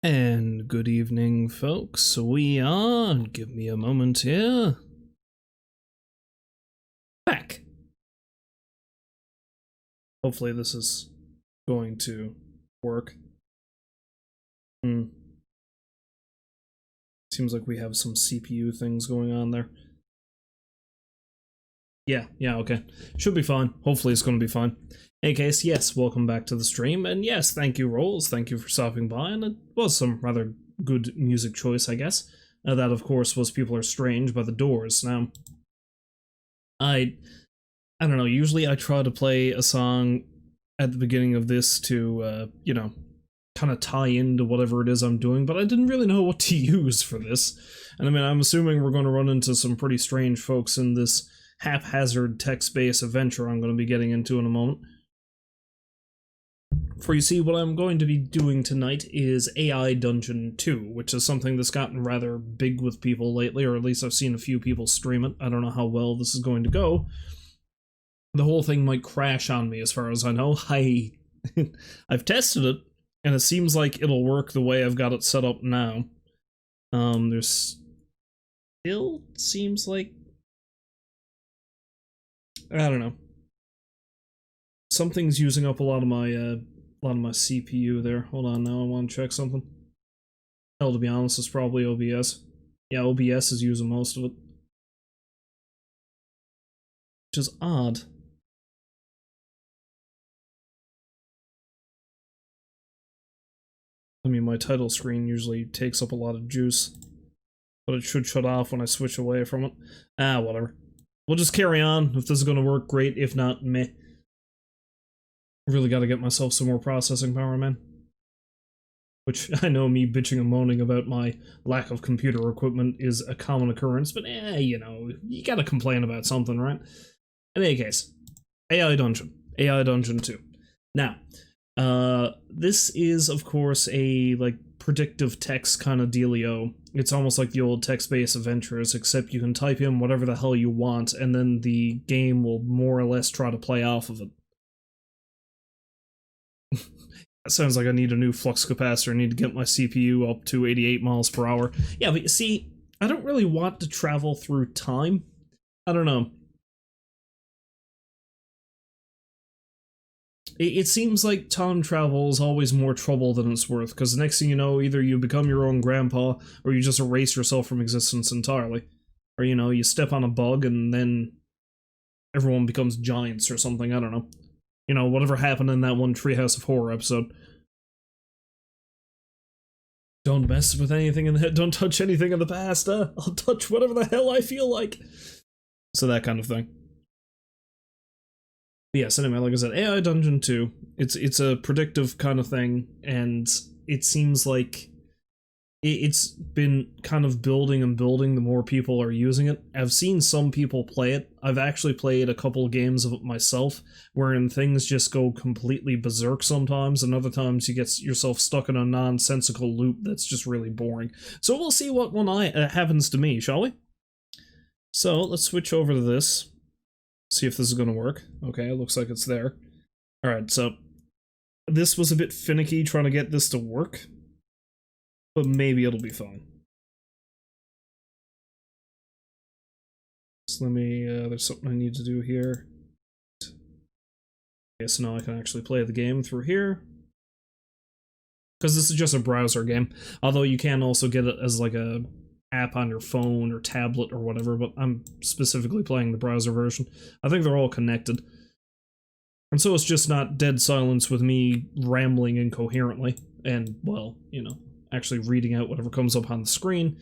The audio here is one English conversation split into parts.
And good evening, folks. We are, give me a moment here, back. Hopefully this is going to work. Seems like we have some CPU things going on there. Yeah, okay. Should be fine. Hopefully it's going to be fine. In any case, yes, welcome back to the stream, and yes, thank you, Rolls. Thank you for stopping by, and it was some rather good music choice, I guess. That, of course, was People Are Strange by The Doors. Now, I don't know, usually I try to play a song at the beginning of this to, you know, kind of tie into whatever it is I'm doing, but I didn't really know what to use for this. And I mean, I'm assuming we're going to run into some pretty strange folks in this haphazard text-based adventure I'm going to be getting into in a moment. For you see, what I'm going to be doing tonight is AI Dungeon 2, which is something that's gotten rather big with people lately, or at least I've seen a few people stream it. I don't know how well this is going to go. The whole thing might crash on me as far as I know. I've tested it, and it seems like it'll work the way I've got it set up now. There's still seems like, I don't know, something's using up a lot of my CPU there. Hold on, now I want to check something. Hell, to be honest, it's probably OBS. Yeah, OBS is using most of it, which is odd. I mean, my title screen usually takes up a lot of juice, but it should shut off when I switch away from it. Ah, whatever. We'll just carry on. If this is going to work, great. If not, meh. Really got to get myself some more processing power, man. Which, I know me bitching and moaning about my lack of computer equipment is a common occurrence, but you know, you gotta complain about something, right? In any case, AI Dungeon 2. Now, this is, of course, a, like, predictive text kind of dealio. It's almost like the old text-based adventures, except you can type in whatever the hell you want, and then the game will more or less try to play off of it. That sounds like I need a new flux capacitor. I need to get my CPU up to 88 miles per hour. Yeah, but you see, I don't really want to travel through time. I don't know. It seems like time travel is always more trouble than it's worth, because the next thing you know, either you become your own grandpa, or you just erase yourself from existence entirely. Or, you know, you step on a bug and then everyone becomes giants or something, I don't know. You know, whatever happened in that one Treehouse of Horror episode. Don't mess with anything in the head, don't touch anything in the past, I'll touch whatever the hell I feel like. So that kind of thing. But yes, anyway, like I said, AI Dungeon 2, it's a predictive kind of thing, and it seems like it's been kind of building and building the more people are using it. I've seen some people play it. I've actually played a couple games of it myself, wherein things just go completely berserk sometimes, and other times you get yourself stuck in a nonsensical loop that's just really boring. So we'll see what one happens to me, shall we? So let's switch over to this. See if this is going to work. Okay, it looks like it's there. Alright, so this was a bit finicky trying to get this to work, but maybe it'll be fine. So let me, there's something I need to do here. Okay, so now I can actually play the game through here. Because this is just a browser game, although you can also get it as like a app on your phone or tablet or whatever, but I'm specifically playing the browser version. I think they're all connected. And so it's just not dead silence with me rambling incoherently, and, well, you know, actually reading out whatever comes up on the screen.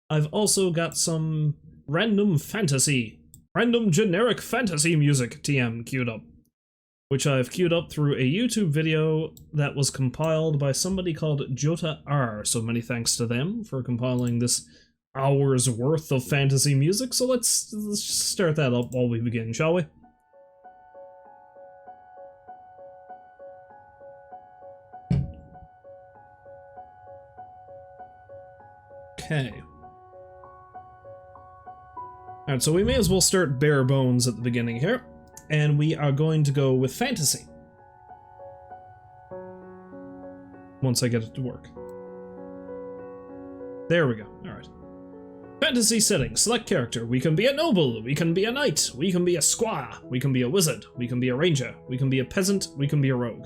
I've also got some random generic fantasy music TM queued up, which I've queued up through a YouTube video that was compiled by somebody called Jota R, so many thanks to them for compiling this hour's worth of fantasy music. So let's just start that up while we begin, shall we? Okay. Alright, so we may as well start bare bones at the beginning here, and we are going to go with fantasy. Once I get it to work. There we go. Alright. Fantasy setting. Select character. We can be a noble. We can be a knight. We can be a squire. We can be a wizard. We can be a ranger. We can be a peasant. We can be a rogue.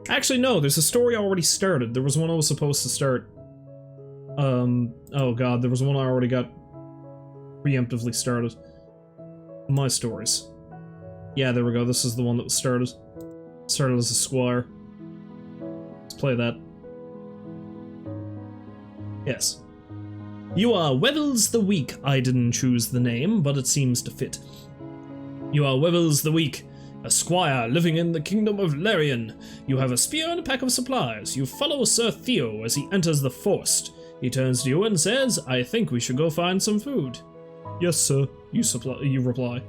Actually, no. There's a story already started. There was one I was supposed to start. Oh god. There was one I already got preemptively started. My stories. Yeah, there we go. This is the one that was started. Started as a squire. Let's play that. Yes. You are Webbles the Weak. I didn't choose the name, but it seems to fit. You are Webbles the Weak, a squire living in the kingdom of Larian. You have a spear and a pack of supplies. You follow Sir Theo as he enters the forest. He turns to you and says, I think we should go find some food. Yes, sir, you reply.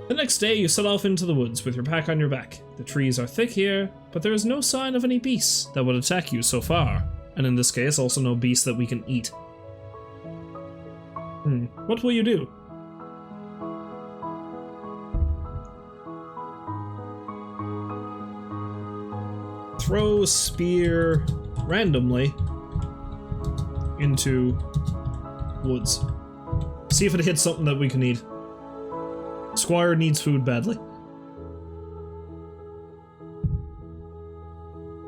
The next day, you set off into the woods with your pack on your back. The trees are thick here, but there is no sign of any beasts that would attack you so far. And in this case, also no beasts that we can eat. What will you do? Throw spear randomly into woods. See if it hits something that we can eat. Squire needs food badly.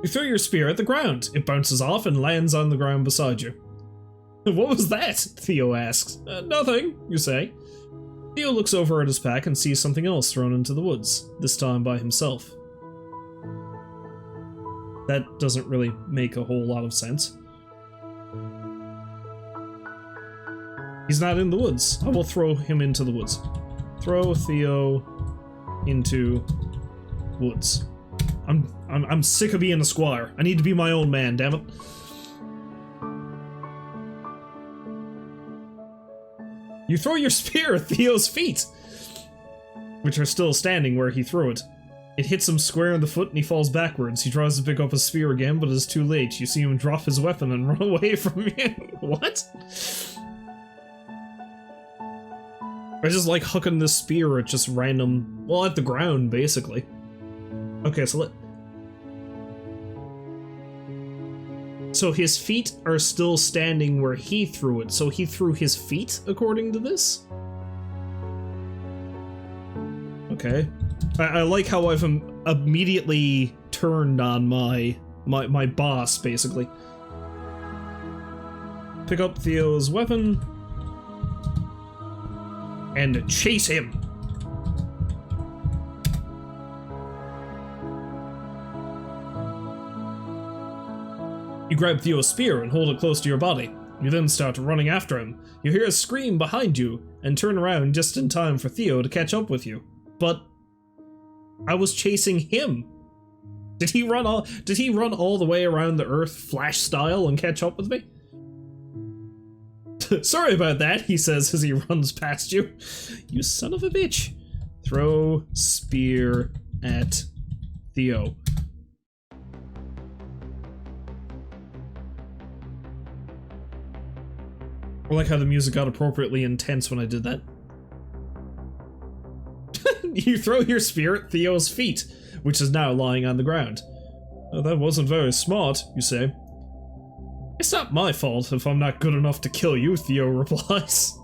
You throw your spear at the ground. It bounces off and lands on the ground beside you. What was that? Theo asks. Nothing, you say. Theo looks over at his pack and sees something else thrown into the woods, this time by himself. That doesn't really make a whole lot of sense. He's not in the woods. I will throw him into the woods. Throw Theo into woods. I'm sick of being a squire. I need to be my own man, damn it. You throw your spear at Theo's feet, which are still standing where he threw it. It hits him square in the foot and he falls backwards. He tries to pick up his spear again, but it's too late. You see him drop his weapon and run away from you. What? I just like hucking this spear at just random, well, at the ground, basically. Okay, so his feet are still standing where he threw it, so he threw his feet, according to this? Okay. I like how I've immediately turned on my boss, basically. Pick up Theo's weapon. And chase him! You grab Theo's spear and hold it close to your body. You then start running after him. You hear a scream behind you, and turn around just in time for Theo to catch up with you. But I was chasing him. Did he run all the way around the earth Flash style and catch up with me? Sorry about that, he says as he runs past you. You son of a bitch. Throw spear at Theo. I like how the music got appropriately intense when I did that. You throw your spear at Theo's feet, which is now lying on the ground. Oh, that wasn't very smart, you say. It's not my fault if I'm not good enough to kill you, Theo replies.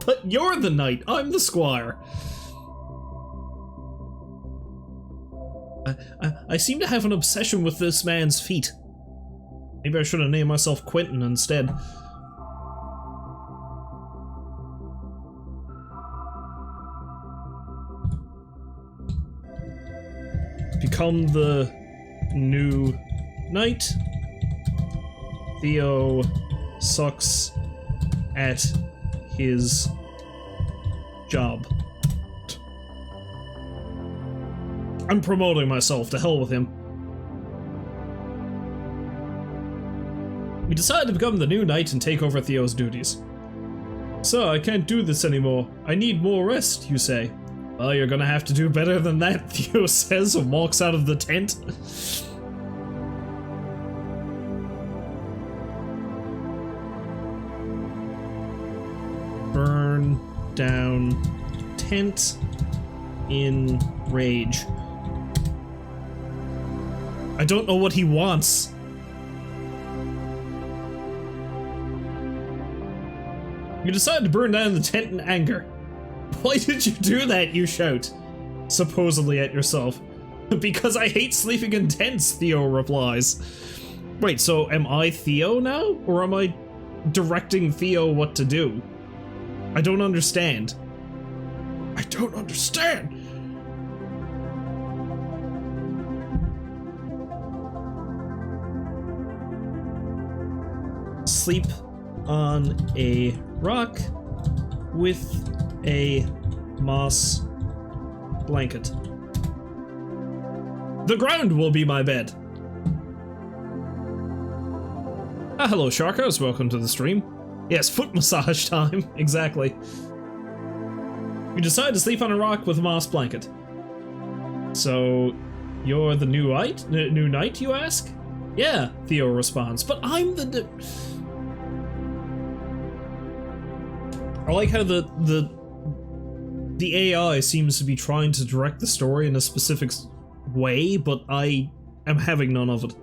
But you're the knight, I'm the squire. I seem to have an obsession with this man's feet. Maybe I should have named myself Quentin instead. Become the new knight. Theo sucks at his job. I'm promoting myself, to hell with him. We decide to become the new knight and take over Theo's duties. Sir, I can't do this anymore. I need more rest, you say. Well, you're gonna have to do better than that, Theo says and walks out of the tent. Burn down tent in rage. I don't know what he wants. You decide to burn down the tent in anger. Why did you do that, you shout, supposedly at yourself. Because I hate sleeping in tents, Theo replies. Wait, so am I Theo now? Or am I directing Theo what to do? I don't understand. I don't understand! Sleep on a rock with a moss blanket. The ground will be my bed. Ah, hello Sharkos, welcome to the stream. Yes, foot massage time, exactly. You decide to sleep on a rock with a moss blanket. So, you're the new knight, you ask? Yeah, Theo responds, but I'm the I like how the AI seems to be trying to direct the story in a specific way, but I am having none of it.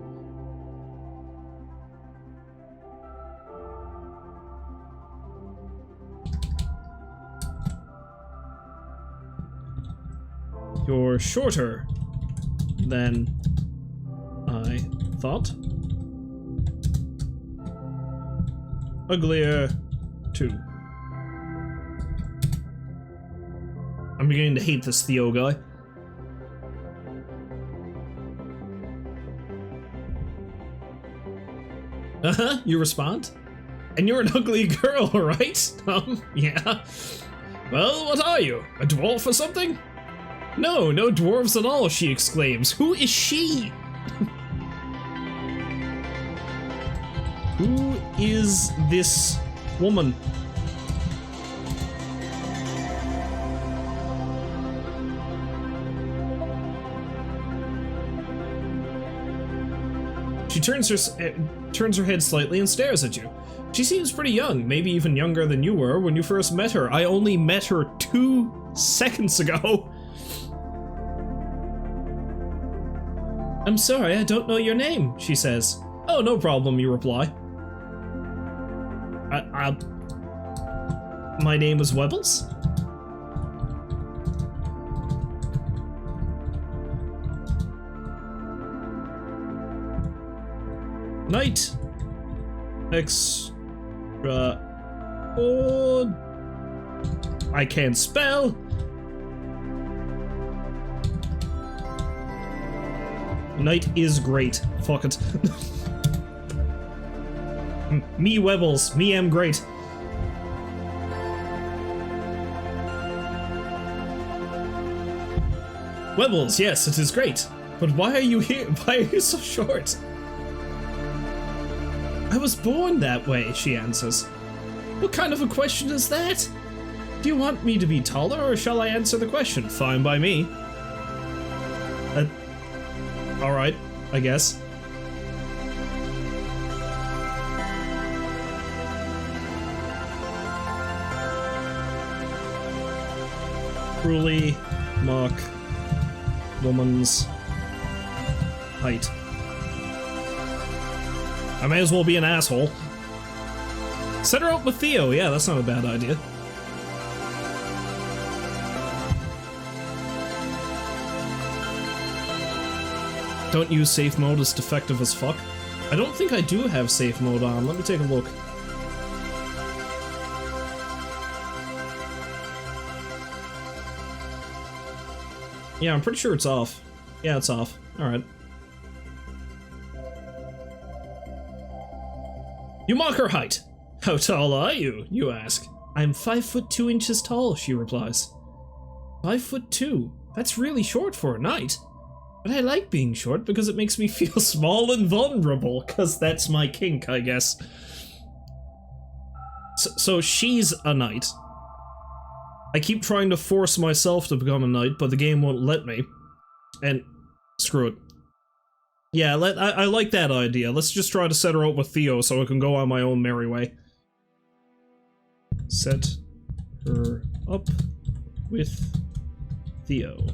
You're shorter than I thought. Uglier, too. I'm beginning to hate this Theo guy. Uh-huh, you respond. And you're an ugly girl, right? Yeah. Well, what are you? A dwarf or something? No, no dwarves at all, she exclaims. Who is she? Who is this woman? She turns her head slightly and stares at you. She seems pretty young, maybe even younger than you were when you first met her. I only met her 2 seconds ago. I'm sorry, I don't know your name, she says. Oh, no problem, you reply. My name is Webbles? Knight. Extra. Oh. I can't spell. Knight is great. Fuck it. Me Webbles. Me am great. Webbles, yes, it is great. But why are you here? Why are you so short? I was born that way, she answers. What kind of a question is that? Do you want me to be taller, or shall I answer the question? Fine by me. Alright, I guess. Cruelly mock woman's height. I may as well be an asshole. Set her up with Theo, yeah, that's not a bad idea. Don't use safe mode, it's defective as fuck. I don't think I do have safe mode on, let me take a look. Yeah, I'm pretty sure it's off. Yeah, it's off. Alright. You mock her height. How tall are you? You ask. I'm 5 foot 2 inches tall, she replies. 5 foot 2? That's really short for a knight. But I like being short because it makes me feel small and vulnerable, because that's my kink, I guess. So she's a knight. I keep trying to force myself to become a knight, but the game won't let me. And screw it. Yeah, I like that idea. Let's just try to set her up with Theo so I can go on my own merry way. Set her up with Theo.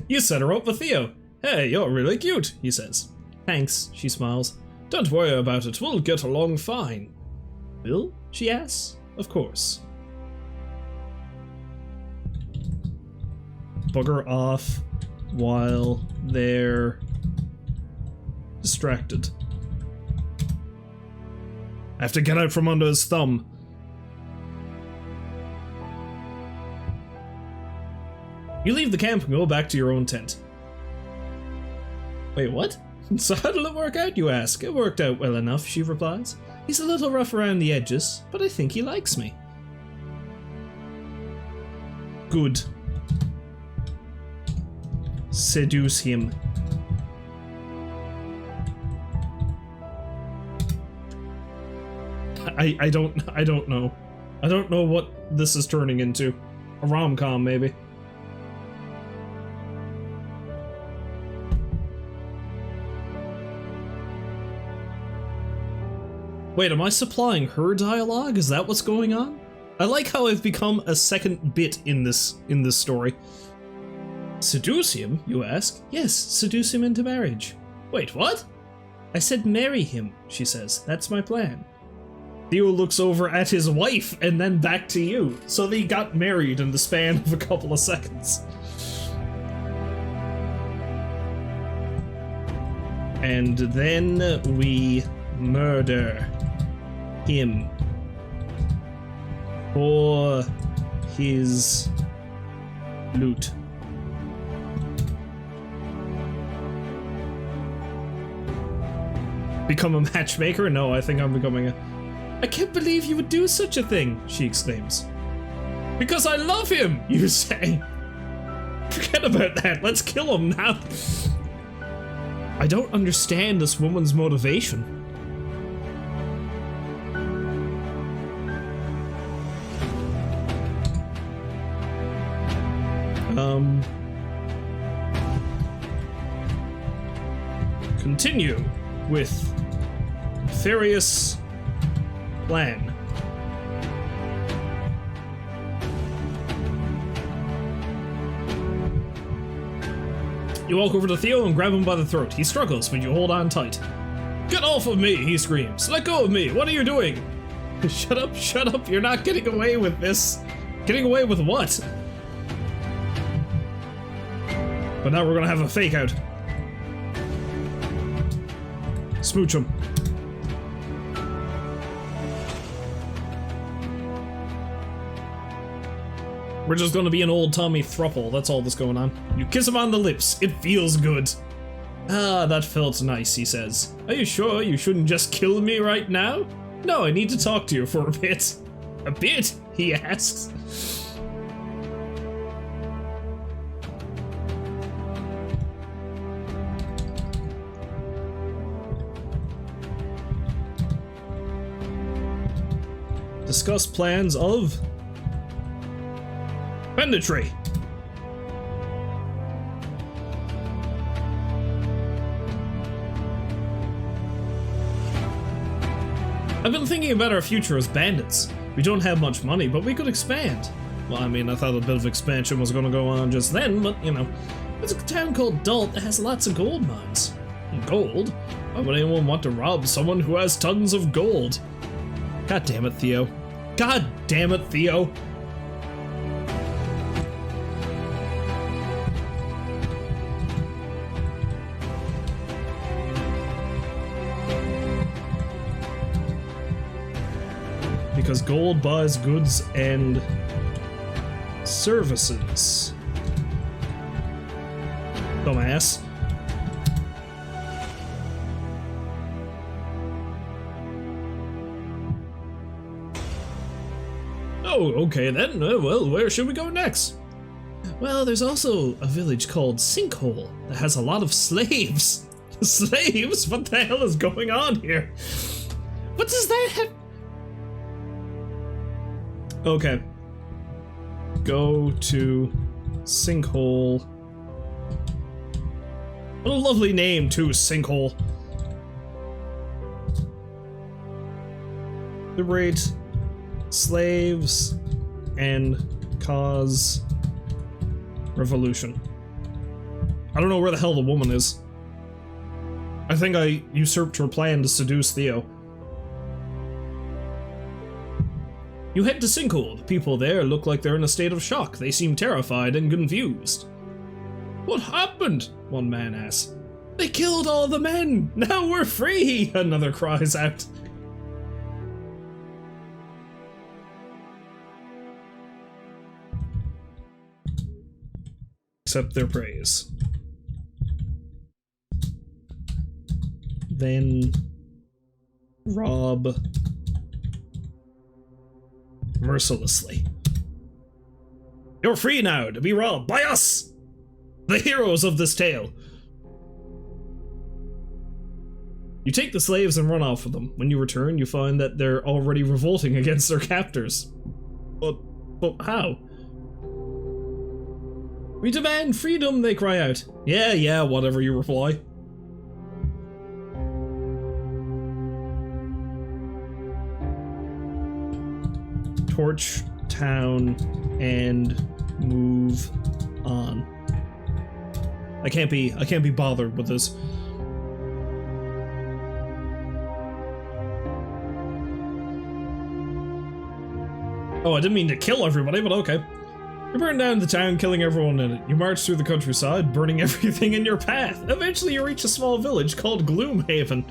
You set her up with Theo. Hey, you're really cute, he says. Thanks, she smiles. Don't worry about it, we'll get along fine. Will? She asks. Of course. Bugger off while they're distracted. I have to get out from under his thumb. You leave the camp and go back to your own tent. Wait, what? So how did it work out, you ask? It worked out well enough, she replies. He's a little rough around the edges, but I think he likes me. Good. Seduce him. I don't know. I don't know what this is turning into. A rom-com, maybe. Wait, am I supplying her dialogue? Is that what's going on? I like how I've become a second bit in this story. Seduce him, you ask? Yes, seduce him into marriage. Wait, what? I said marry him, she says. That's my plan. Theo looks over at his wife and then back to you. So they got married in the span of a couple of seconds. And then we murder him for his loot. Become a matchmaker? No, I think I'm becoming a... I can't believe you would do such a thing, she exclaims. Because I love him, you say. Forget about that, let's kill him now. I don't understand this woman's motivation. Continue with nefarious plan. You walk over to Theo and grab him by the throat. He struggles, but you hold on tight. Get off of me, he screams. Let go of me, what are you doing? Shut up, you're not getting away with this. Getting away with what? But now we're gonna have a fake out. Smooch him. We're just gonna be an old Tommy thruple, that's all that's going on. You kiss him on the lips, it feels good. Ah, that felt nice, he says. Are you sure you shouldn't just kill me right now? No, I need to talk to you for a bit. A bit? He asks. Discuss plans of banditry. I've been thinking about our future as bandits. We don't have much money, but we could expand. Well, I mean, I thought a bit of expansion was going to go on just then, but, you know, there's a town called Dalt that has lots of gold mines. Gold? Why would anyone want to rob someone who has tons of gold? God damn it, Theo. God damn it, Theo. Because gold buys goods and services. Dumbass. Oh, okay then. Well, where should we go next? Well, there's also a village called Sinkhole that has a lot of slaves. Slaves? What the hell is going on here? What does that have? Okay. Go to Sinkhole. What a lovely name, too, Sinkhole. Liberate slaves and cause revolution. I don't know where the hell the woman is. I think I usurped her plan to seduce Theo. You head to Sinkhole. The people there look like they're in a state of shock. They seem terrified and confused. What happened? One man asks. They killed all the men! Now we're free! Another cries out. Accept their praise. Then rob mercilessly. You're free now to be robbed by us, the heroes of this tale. You take the slaves and run off with them. When you return, you find that they're already revolting against their captors. But how? We demand freedom, they cry out. Yeah, whatever, you reply. Torch town and move on. I can't be bothered with this. Oh, I didn't mean to kill everybody, but okay. You burn down the town, killing everyone in it. You march through the countryside, burning everything in your path. Eventually you reach a small village called Gloomhaven.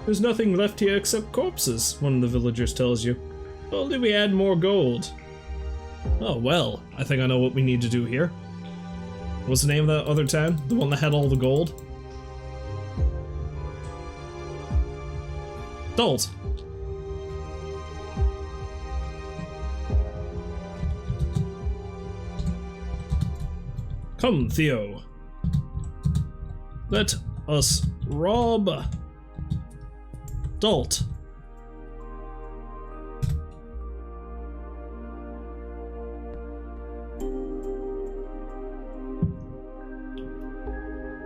There's nothing left here except corpses, one of the villagers tells you. Only we add more gold. Oh well, I think I know what we need to do here. What's the name of that other town? The one that had all the gold? Dolt. Come, Theo. Let us rob Dolt.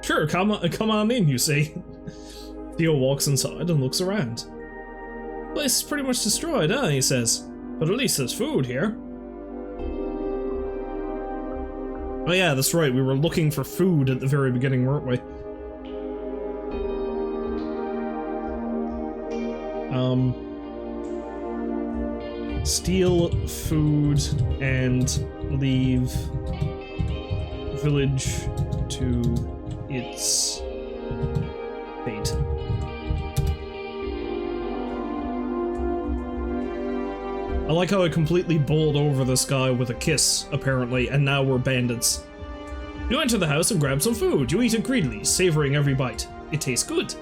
Sure, come on in, you see. Theo walks inside and looks around. The place is pretty much destroyed, huh, he says. But at least there's food here. Oh yeah, that's right, we were looking for food at the very beginning, weren't we? Steal food and leave village to its fate. I like how I completely bowled over this guy with a kiss, apparently, and now we're bandits. You enter the house and grab some food. You eat it greedily, savoring every bite. It tastes good.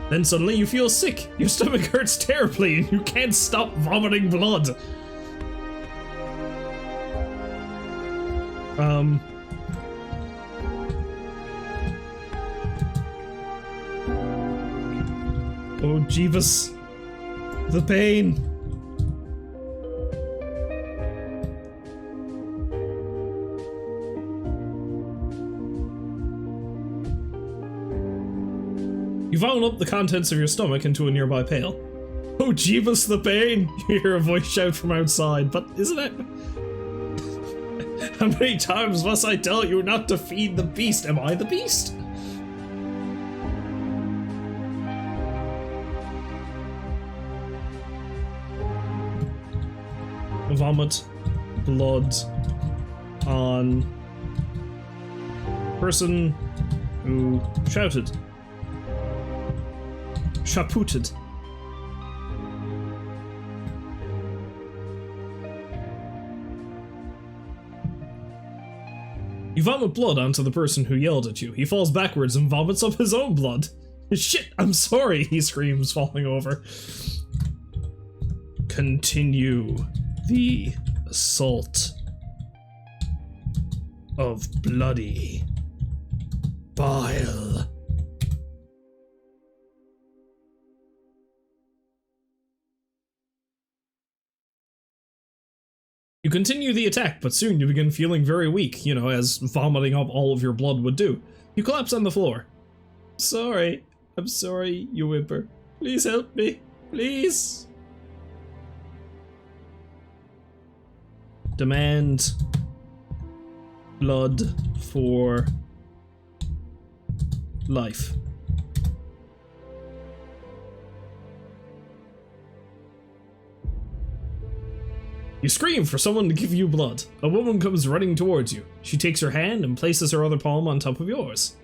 Then suddenly you feel sick. Your stomach hurts terribly and you can't stop vomiting blood. Oh, Jeebus. The pain. You vomit up the contents of your stomach into a nearby pail. Oh, Jeebus, the pain! You hear a voice shout from outside, but isn't it? How many times must I tell you not to feed the beast? Am I the beast? Vomit blood on person who shouted. Shapooted. You vomit blood onto the person who yelled at you. He falls backwards and vomits up his own blood. Shit, I'm sorry, he screams, falling over. Continue the assault of bloody bile. You continue the attack, but soon you begin feeling very weak, you know, as vomiting up all of your blood would do. You collapse on the floor. Sorry. I'm sorry, you whimper. Please help me. Please. Demand blood for life. You scream for someone to give you blood. A woman comes running towards you. She takes your hand and places her other palm on top of yours.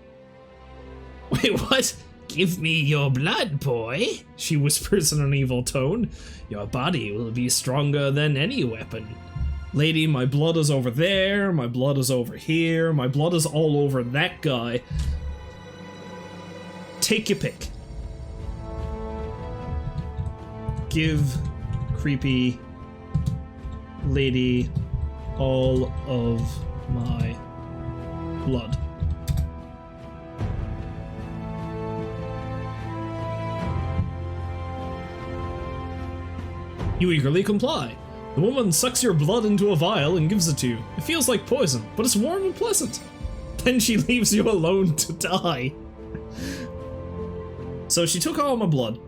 Wait, what? Give me your blood, boy, she whispers in an evil tone. Your body will be stronger than any weapon. Lady, my blood is over there, my blood is over here, my blood is all over that guy. Take your pick. Give creepy lady all of my blood. You eagerly comply. The woman sucks your blood into a vial and gives it to you. It feels like poison, but it's warm and pleasant. Then she leaves you alone to die. So she took all my blood,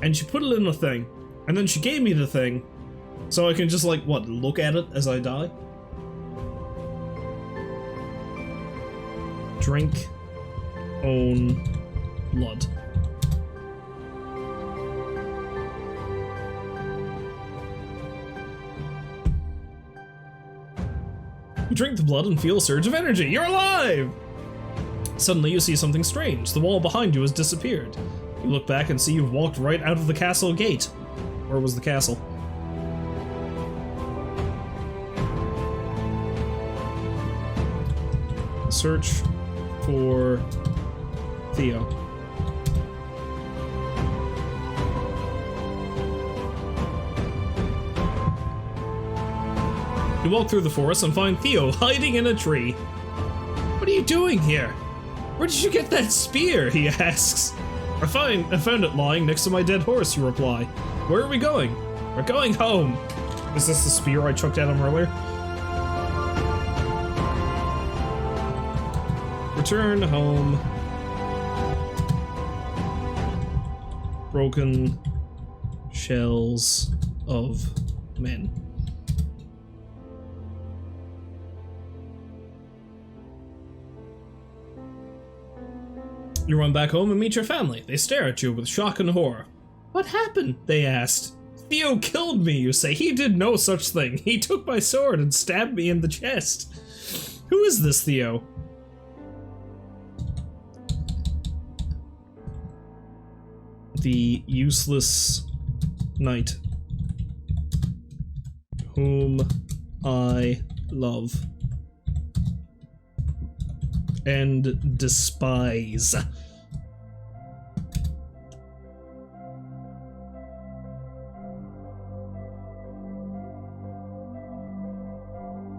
and she put it in a thing, and then she gave me the thing, so I can just, like, what, look at it as I die? Drink, own, blood. You drink the blood and feel a surge of energy. You're alive! Suddenly you see something strange. The wall behind you has disappeared. You look back and see you've walked right out of the castle gate. Where was the castle? Search for Theo. You walk through the forest and find Theo hiding in a tree. What are you doing here? Where did you get that spear? He asks. I found it lying next to my dead horse, you reply. Where are we going? We're going home. Is this the spear I chucked at him earlier? Return home. Broken shells of men. You run back home and meet your family. They stare at you with shock and horror. What happened? They asked. Theo killed me, you say. He did no such thing. He took my sword and stabbed me in the chest. Who is this Theo? The useless knight whom I love and despise.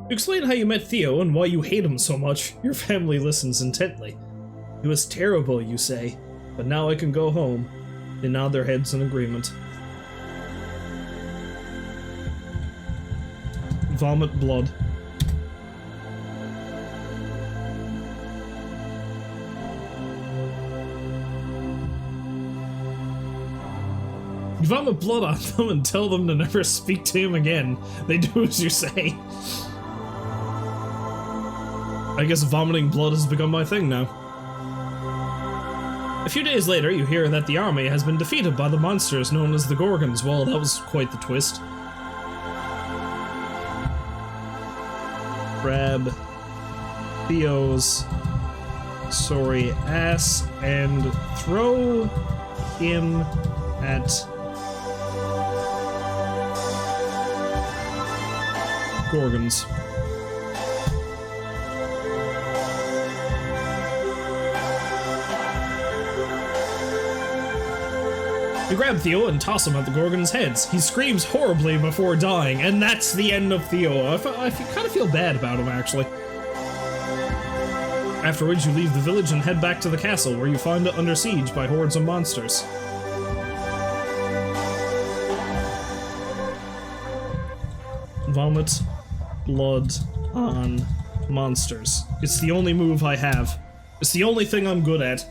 You explain how you met Theo and why you hate him so much. Your family listens intently. It was terrible, you say, but now I can go home. They nod their heads in agreement. Vomit blood. You vomit blood on them and tell them to never speak to him again. They do as you say. I guess vomiting blood has become my thing now. A few days later, you hear that the army has been defeated by the monsters known as the Gorgons. Well, that was quite the twist. Grab Theo's sorry ass and throw him at Gorgons. You grab Theo and toss him at the Gorgon's heads. He screams horribly before dying, and that's the end of Theo. I kind of feel bad about him, actually. Afterwards, you leave the village and head back to the castle, where you find it under siege by hordes of monsters. Vomit blood on monsters. It's the only move I have. It's the only thing I'm good at.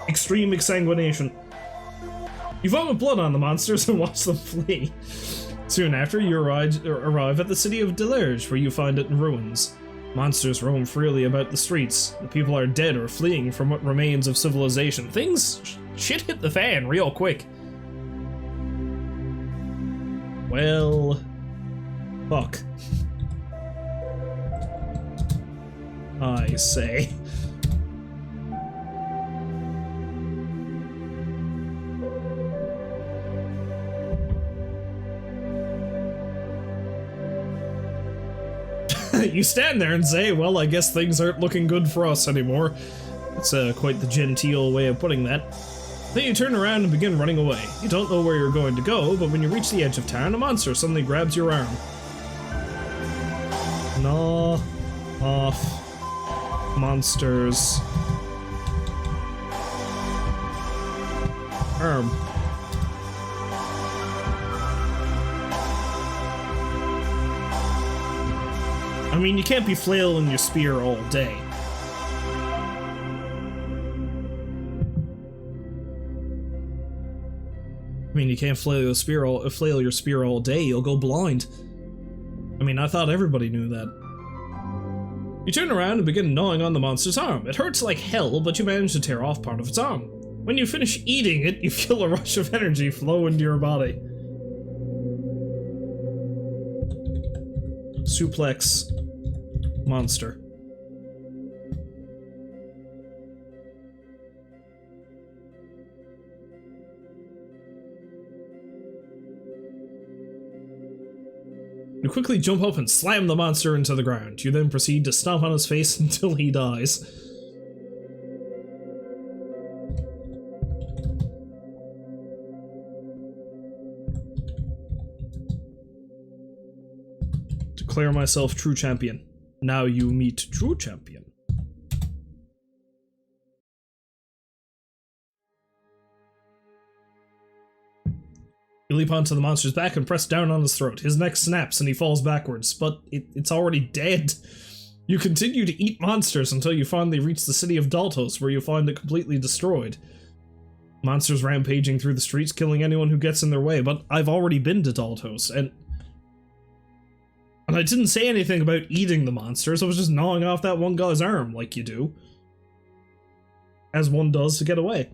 Extreme exsanguination. You vomit blood on the monsters and watch them flee. Soon after, you arrive at the city of devolves, where you find it in ruins. Monsters roam freely about the streets. The people are dead or fleeing from what remains of civilization. Shit hit the fan real quick. Well, fuck. I say. You stand there and say, well, I guess things aren't looking good for us anymore. That's quite the genteel way of putting that. Then you turn around and begin running away. You don't know where you're going to go, but when you reach the edge of town, a monster suddenly grabs your arm. Gnaw off monster's arm. I mean, you can't be flailing your spear all day. I mean, you can't flail your spear all day, you'll go blind. I mean, I thought everybody knew that. You turn around and begin gnawing on the monster's arm. It hurts like hell, but you manage to tear off part of its arm. When you finish eating it, you feel a rush of energy flow into your body. Suplex monster. You quickly jump up and slam the monster into the ground. You then proceed to stomp on his face until he dies. Declare myself true champion. Now you meet true champion. You leap onto the monster's back and press down on his throat. His neck snaps and he falls backwards, but it's already dead. You continue to eat monsters until you finally reach the city of Daltos, where you find it completely destroyed. Monsters rampaging through the streets, killing anyone who gets in their way, but I've already been to Daltos, and I didn't say anything about eating the monsters, I was just gnawing off that one guy's arm, like you do. As one does to get away.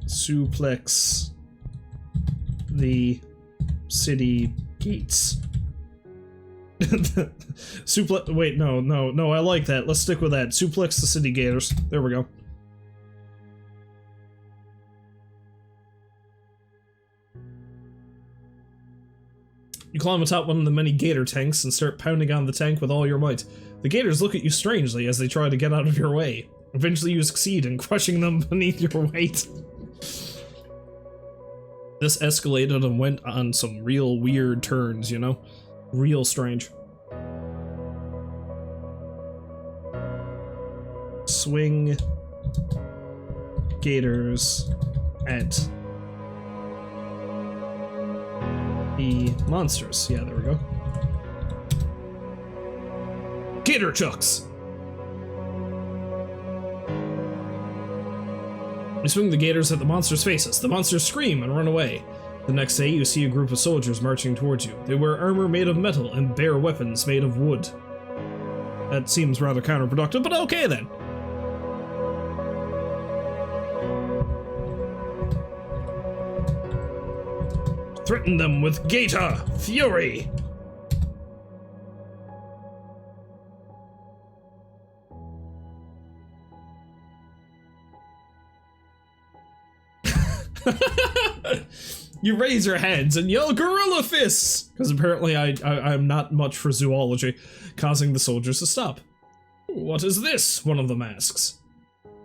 Suplex the city gates. Wait, no, I like that. Let's stick with that. Suplex the city gators. There we go. You climb atop one of the many gator tanks and start pounding on the tank with all your might. The gators look at you strangely as they try to get out of your way. Eventually you succeed in crushing them beneath your weight. This escalated and went on some real weird turns, you know? Real strange. Swing gators at the monsters. Yeah, there we go. Gator chucks! You swing the gators at the monsters' faces. The monsters scream and run away. The next day, you see a group of soldiers marching towards you. They wear armor made of metal and bear weapons made of wood. That seems rather counterproductive, but okay then. Threaten them with Gator Fury! You raise your hands and yell gorilla fists! Because apparently I'm not much for zoology, causing the soldiers to stop. What is this? One of them asks.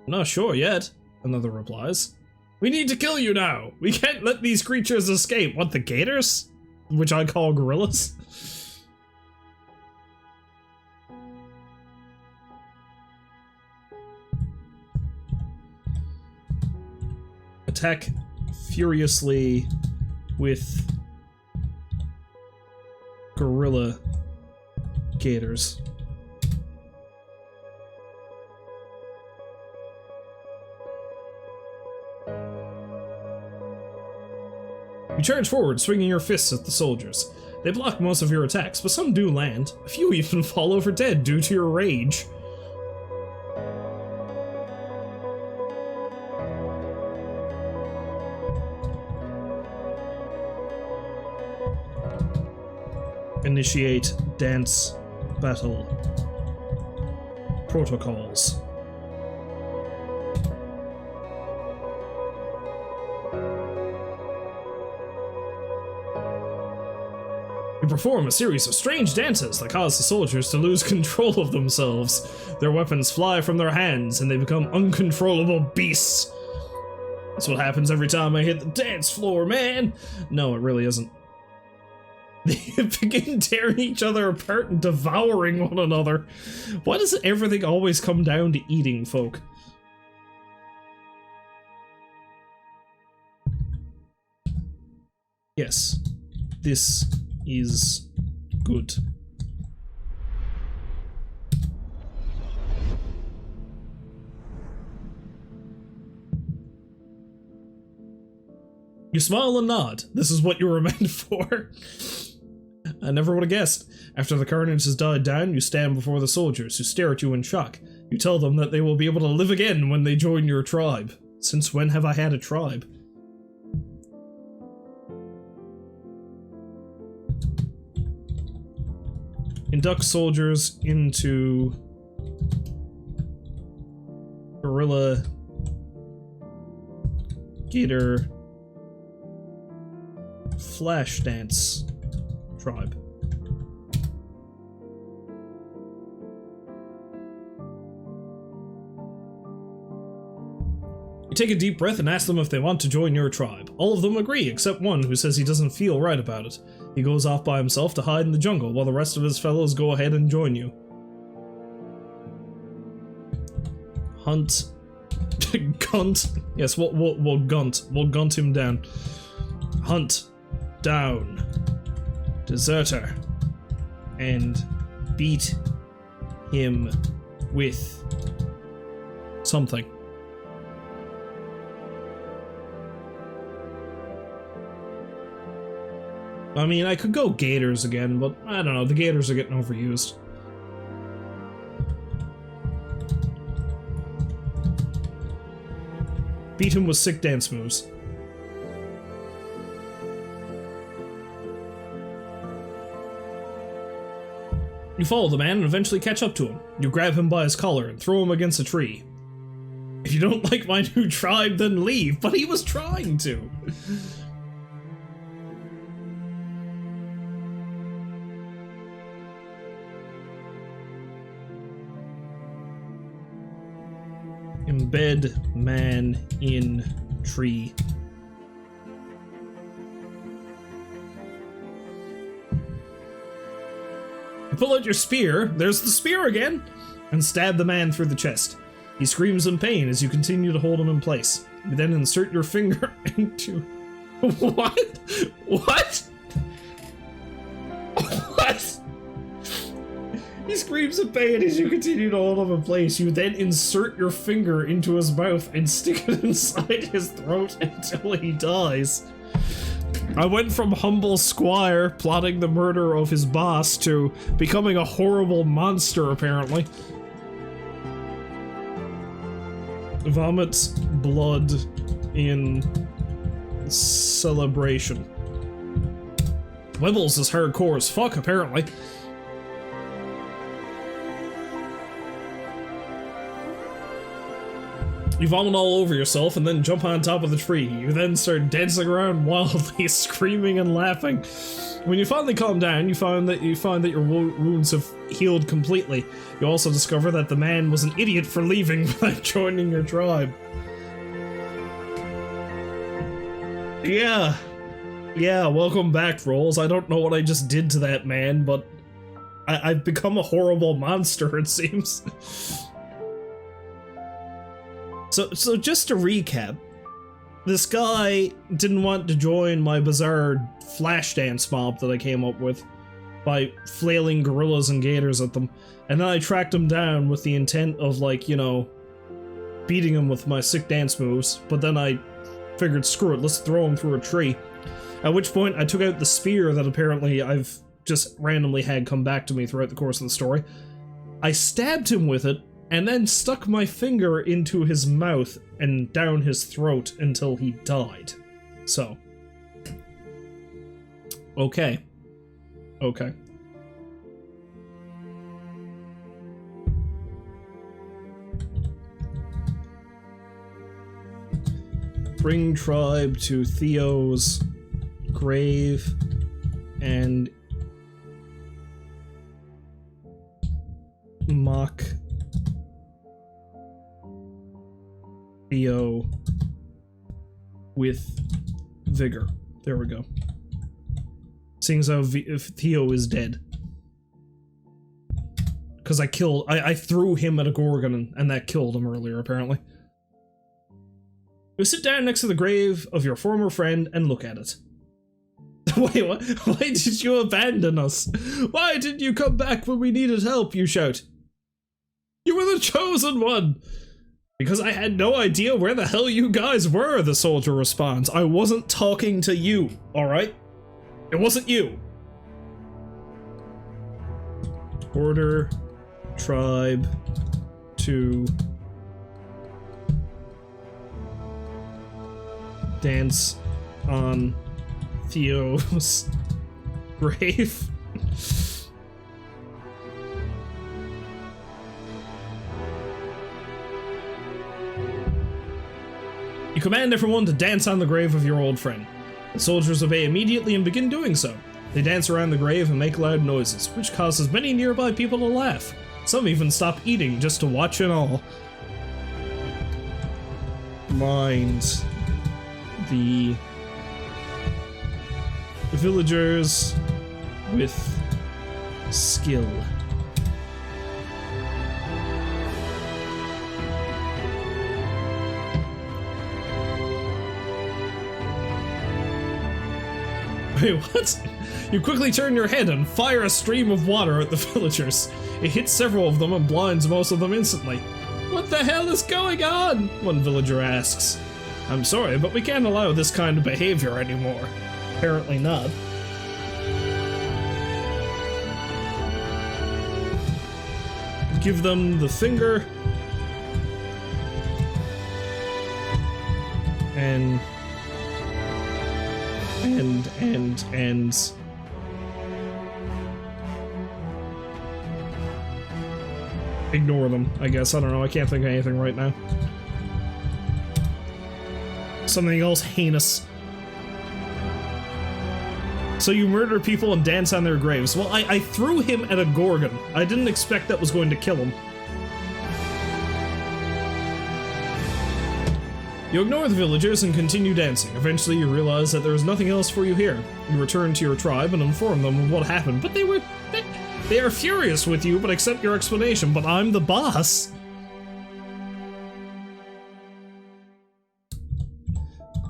Not sure yet, another replies. We need to kill you now! We can't let these creatures escape! What, the gators? Which I call gorillas? Attack furiously with gorilla gators. You charge forward, swinging your fists at the soldiers. They block most of your attacks, but some do land. A few even fall over dead due to your rage. Initiate dance battle protocols. You perform a series of strange dances that cause the soldiers to lose control of themselves. Their weapons fly from their hands and they become uncontrollable beasts. That's what happens every time I hit the dance floor, man! No, it really isn't. They begin tearing each other apart and devouring one another. Why does everything always come down to eating folk? Yes, this is good. You smile and nod. This is what you were meant for. I never would have guessed. After the carnage has died down, you stand before the soldiers, who stare at you in shock. You tell them that they will be able to live again when they join your tribe. Since when have I had a tribe? Induct soldiers into Gorilla Gator Flash Dance Tribe. You take a deep breath and ask them if they want to join your tribe. All of them agree, except one who says he doesn't feel right about it. He goes off by himself to hide in the jungle while the rest of his fellows go ahead and join you. Hunt. Gunt. Yes, we'll gunt. We'll gunt him down. Hunt down deserter and beat him with something. I mean, I could go gators again, but I don't know, the gators are getting overused. Beat him with sick dance moves. You follow the man and eventually catch up to him. You grab him by his collar and throw him against a tree. If you don't like my new tribe, then leave, but he was trying to. Embed man in tree. You pull out your spear, there's the spear again, and stab the man through the chest. He screams in pain as you continue to hold him in place. You then insert your finger into... What? What? What? He screams in pain as you continue to hold him in place. You then insert your finger into his mouth and stick it inside his throat until he dies. I went from humble squire plotting the murder of his boss to becoming a horrible monster, apparently. Vomits blood in celebration. Wibbles is hardcore as fuck, apparently. You vomit all over yourself and then jump on top of the tree. You then start dancing around wildly, screaming and laughing. When you finally calm down, you find that your wounds have healed completely. You also discover that the man was an idiot for leaving without joining your tribe. Yeah, welcome back, Rolls. I don't know what I just did to that man, but I've become a horrible monster, it seems. So just to recap, this guy didn't want to join my bizarre flash dance mob that I came up with by flailing gorillas and gators at them, and then I tracked him down with the intent of, like, you know, beating him with my sick dance moves, but then I figured, screw it, let's throw him through a tree. At which point I took out the spear that apparently I've just randomly had come back to me throughout the course of the story. I stabbed him with it, and then stuck my finger into his mouth and down his throat until he died. So. Okay. Okay. Bring tribe to Theo's grave and mock Theo with vigor. There we go. Seeing as how Theo is dead. Because I threw him at a Gorgon and that killed him earlier, apparently. You sit down next to the grave of your former friend and look at it. Wait, what? Why did you abandon us? Why didn't you come back when we needed help, you shout. You were the chosen one! Because I had no idea where the hell you guys were, the soldier responds. I wasn't talking to you, alright? It wasn't you. Order tribe to dance on Theo's grave. You command everyone to dance on the grave of your old friend. The soldiers obey immediately and begin doing so. They dance around the grave and make loud noises, which causes many nearby people to laugh. Some even stop eating just to watch it all. Blind the villagers with skill. Wait, what? You quickly turn your head and fire a stream of water at the villagers. It hits several of them and blinds most of them instantly. What the hell is going on? One villager asks. I'm sorry, but we can't allow this kind of behavior anymore. Apparently not. Give them the finger. And ignore them, I guess. I don't know, I can't think of anything right now. Something else heinous. So you murder people and dance on their graves. Well, I threw him at a Gorgon. I didn't expect that was going to kill him. You ignore the villagers and continue dancing. Eventually you realize that there is nothing else for you here. You return to your tribe and inform them of what happened, but they are furious with you but accept your explanation, but I'm the boss.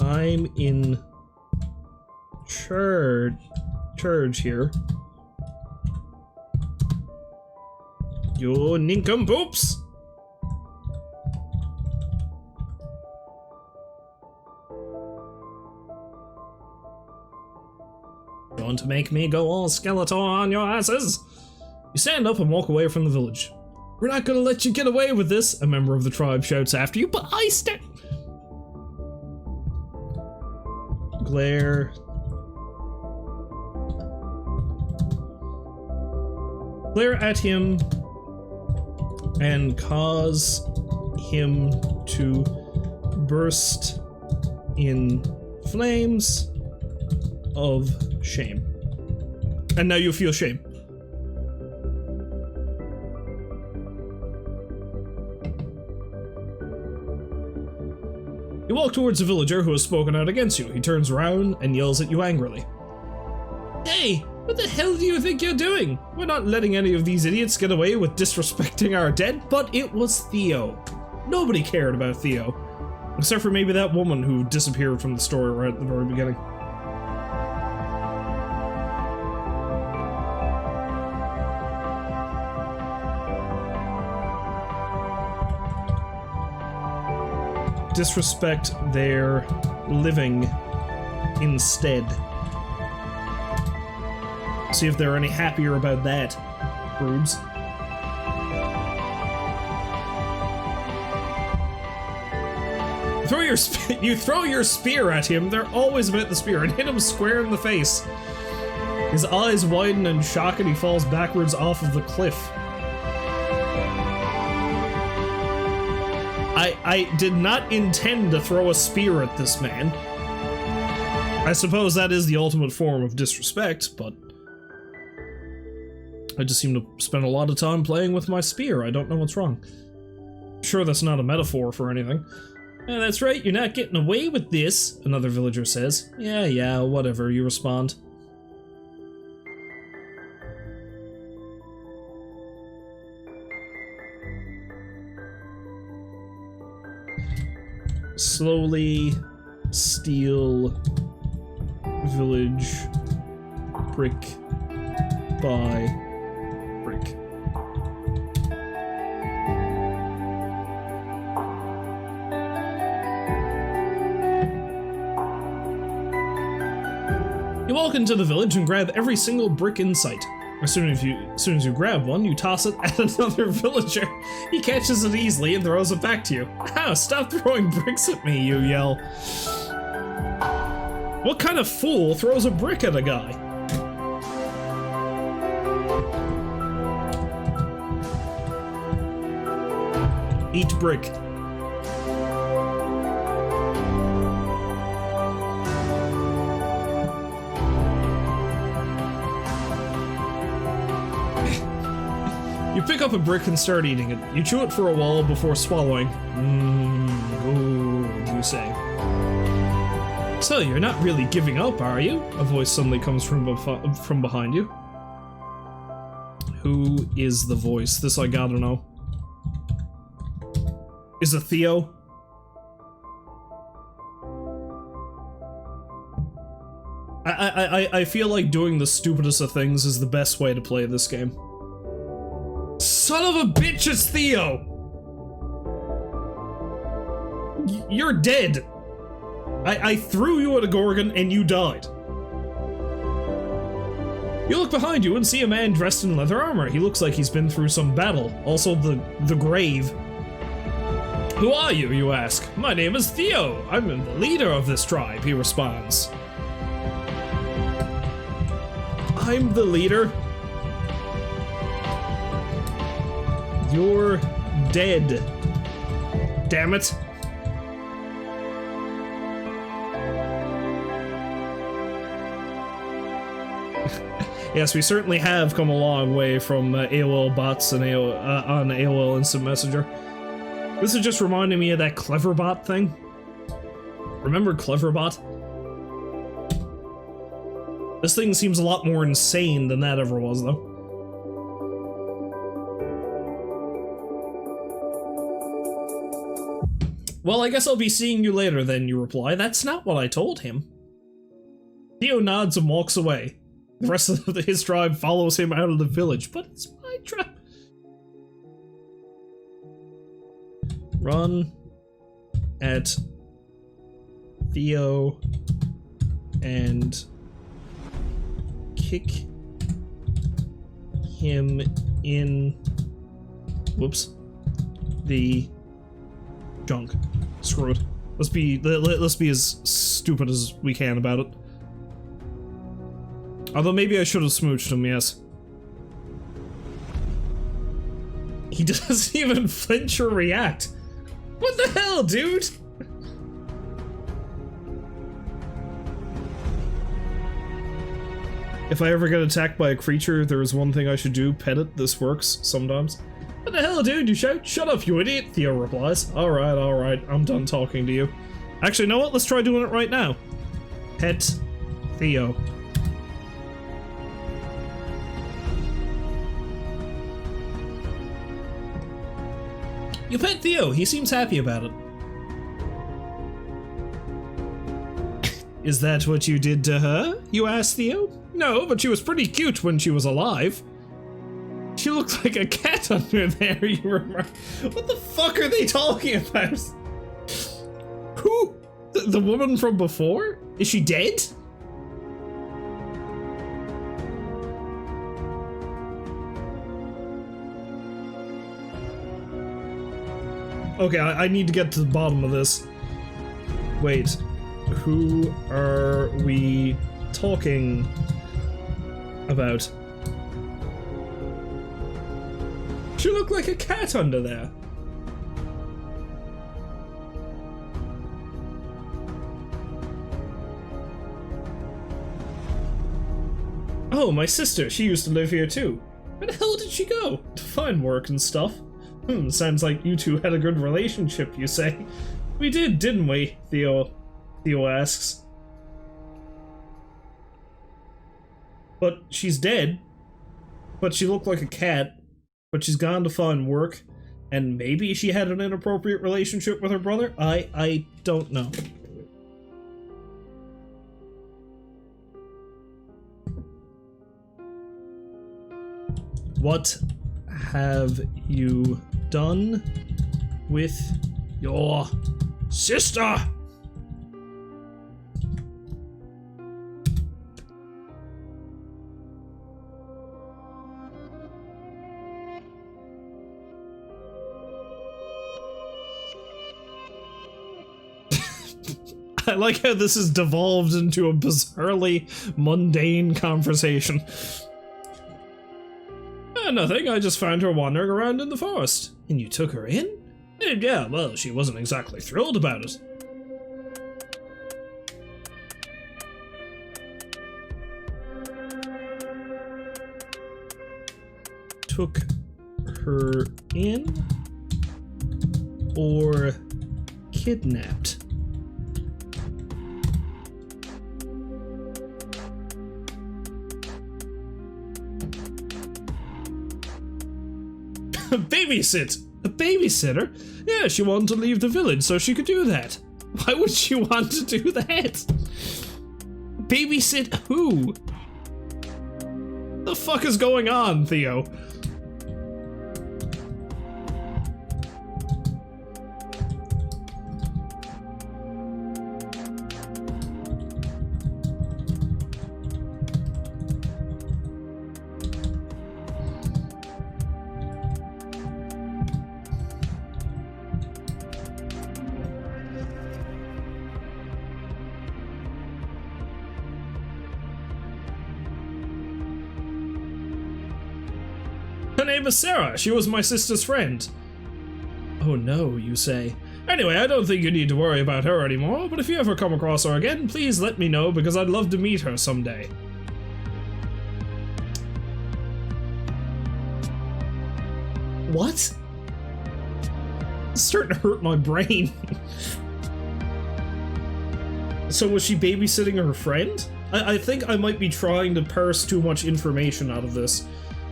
I'm in charge here. You nincompoops! Going to make me go all skeletal on your asses? You stand up and walk away from the village. We're not gonna let you get away with this, a member of the tribe shouts after you, but I stand. Glare at him and cause him to burst in flames of shame. And now you feel shame. You walk towards a villager who has spoken out against you. He turns around and yells at you angrily. Hey, what the hell do you think you're doing? We're not letting any of these idiots get away with disrespecting our dead, but it was Theo. Nobody cared about Theo. Except for maybe that woman who disappeared from the story right at the very beginning. Disrespect their living instead. See if they're any happier about that, rubes. You throw your spear at him, they're always about the spear, and hit him square in the face. His eyes widen in shock and he falls backwards off of the cliff. I did not intend to throw a spear at this man. I suppose that is the ultimate form of disrespect, but I just seem to spend a lot of time playing with my spear. I don't know what's wrong. Sure, that's not a metaphor for anything. That's right, you're not getting away with this, another villager says. Yeah, whatever, you respond. Slowly steal village brick by brick. You walk into the village and grab every single brick in sight. As soon as you grab one, you toss it at another villager. He catches it easily and throws it back to you. Ow, stop throwing bricks at me, you yell. What kind of fool throws a brick at a guy? Eat brick. You pick up a brick and start eating it. You chew it for a while before swallowing. Ooh, you say. So, you're not really giving up, are you? A voice suddenly comes from behind you. Who is the voice? This I gotta know. Is it Theo? I feel like doing the stupidest of things is the best way to play this game. Son of a bitch, it's Theo! You're dead! I threw you at a Gorgon and you died. You look behind you and see a man dressed in leather armor. He looks like he's been through some battle. Also the grave. Who are you, you ask? My name is Theo. I'm the leader of this tribe, he responds. I'm the leader? You're dead. Damn it. Yes, we certainly have come a long way from AOL bots and on AOL Instant Messenger. This is just reminding me of that Cleverbot thing. Remember Cleverbot? This thing seems a lot more insane than that ever was, though. Well, I guess I'll be seeing you later then, you reply. That's not what I told him. Theo nods and walks away. The rest of his tribe follows him out of the village, but it's my tribe. Run at Theo and kick him in, whoops, the junk. Screw it. Let's be as stupid as we can about it. Although maybe I should have smooched him, yes. He doesn't even flinch or react. What the hell, dude? If I ever get attacked by a creature, there is one thing I should do. Pet it. This works sometimes. What the hell, dude? You shout? Shut up, you idiot, Theo replies. Alright, I'm done talking to you. Actually, you know what? Let's try doing it right now. Pet Theo. You pet Theo. He seems happy about it. Is that what you did to her? You asked Theo. No, but she was pretty cute when she was alive. She looked like a cat under there, you remember? What the fuck are they talking about? Who? The woman from before? Is she dead? Okay, I need to get to the bottom of this. Wait, who are we talking about? She looked like a cat under there. Oh, my sister, she used to live here too. Where the hell did she go? To find work and stuff. Sounds like you two had a good relationship, you say. We did, didn't we? Theo asks. But she's dead. But she looked like a cat. But she's gone to find work. And maybe she had an inappropriate relationship with her brother? I don't know. What have you done with your sister? I like how this has devolved into a bizarrely mundane conversation. Nothing, I just found her wandering around in the forest. And you took her in? Yeah, well, she wasn't exactly thrilled about it. Took her in? Or kidnapped? Babysit! A babysitter? Yeah, she wanted to leave the village so she could do that. Why would she want to do that? Babysit who? The fuck is going on, Theo? Her name is Sarah. She was my sister's friend. Oh no, you say. Anyway, I don't think you need to worry about her anymore, but if you ever come across her again, please let me know because I'd love to meet her someday. What? It's starting to hurt my brain. So was she babysitting her friend? I think I might be trying to parse too much information out of this.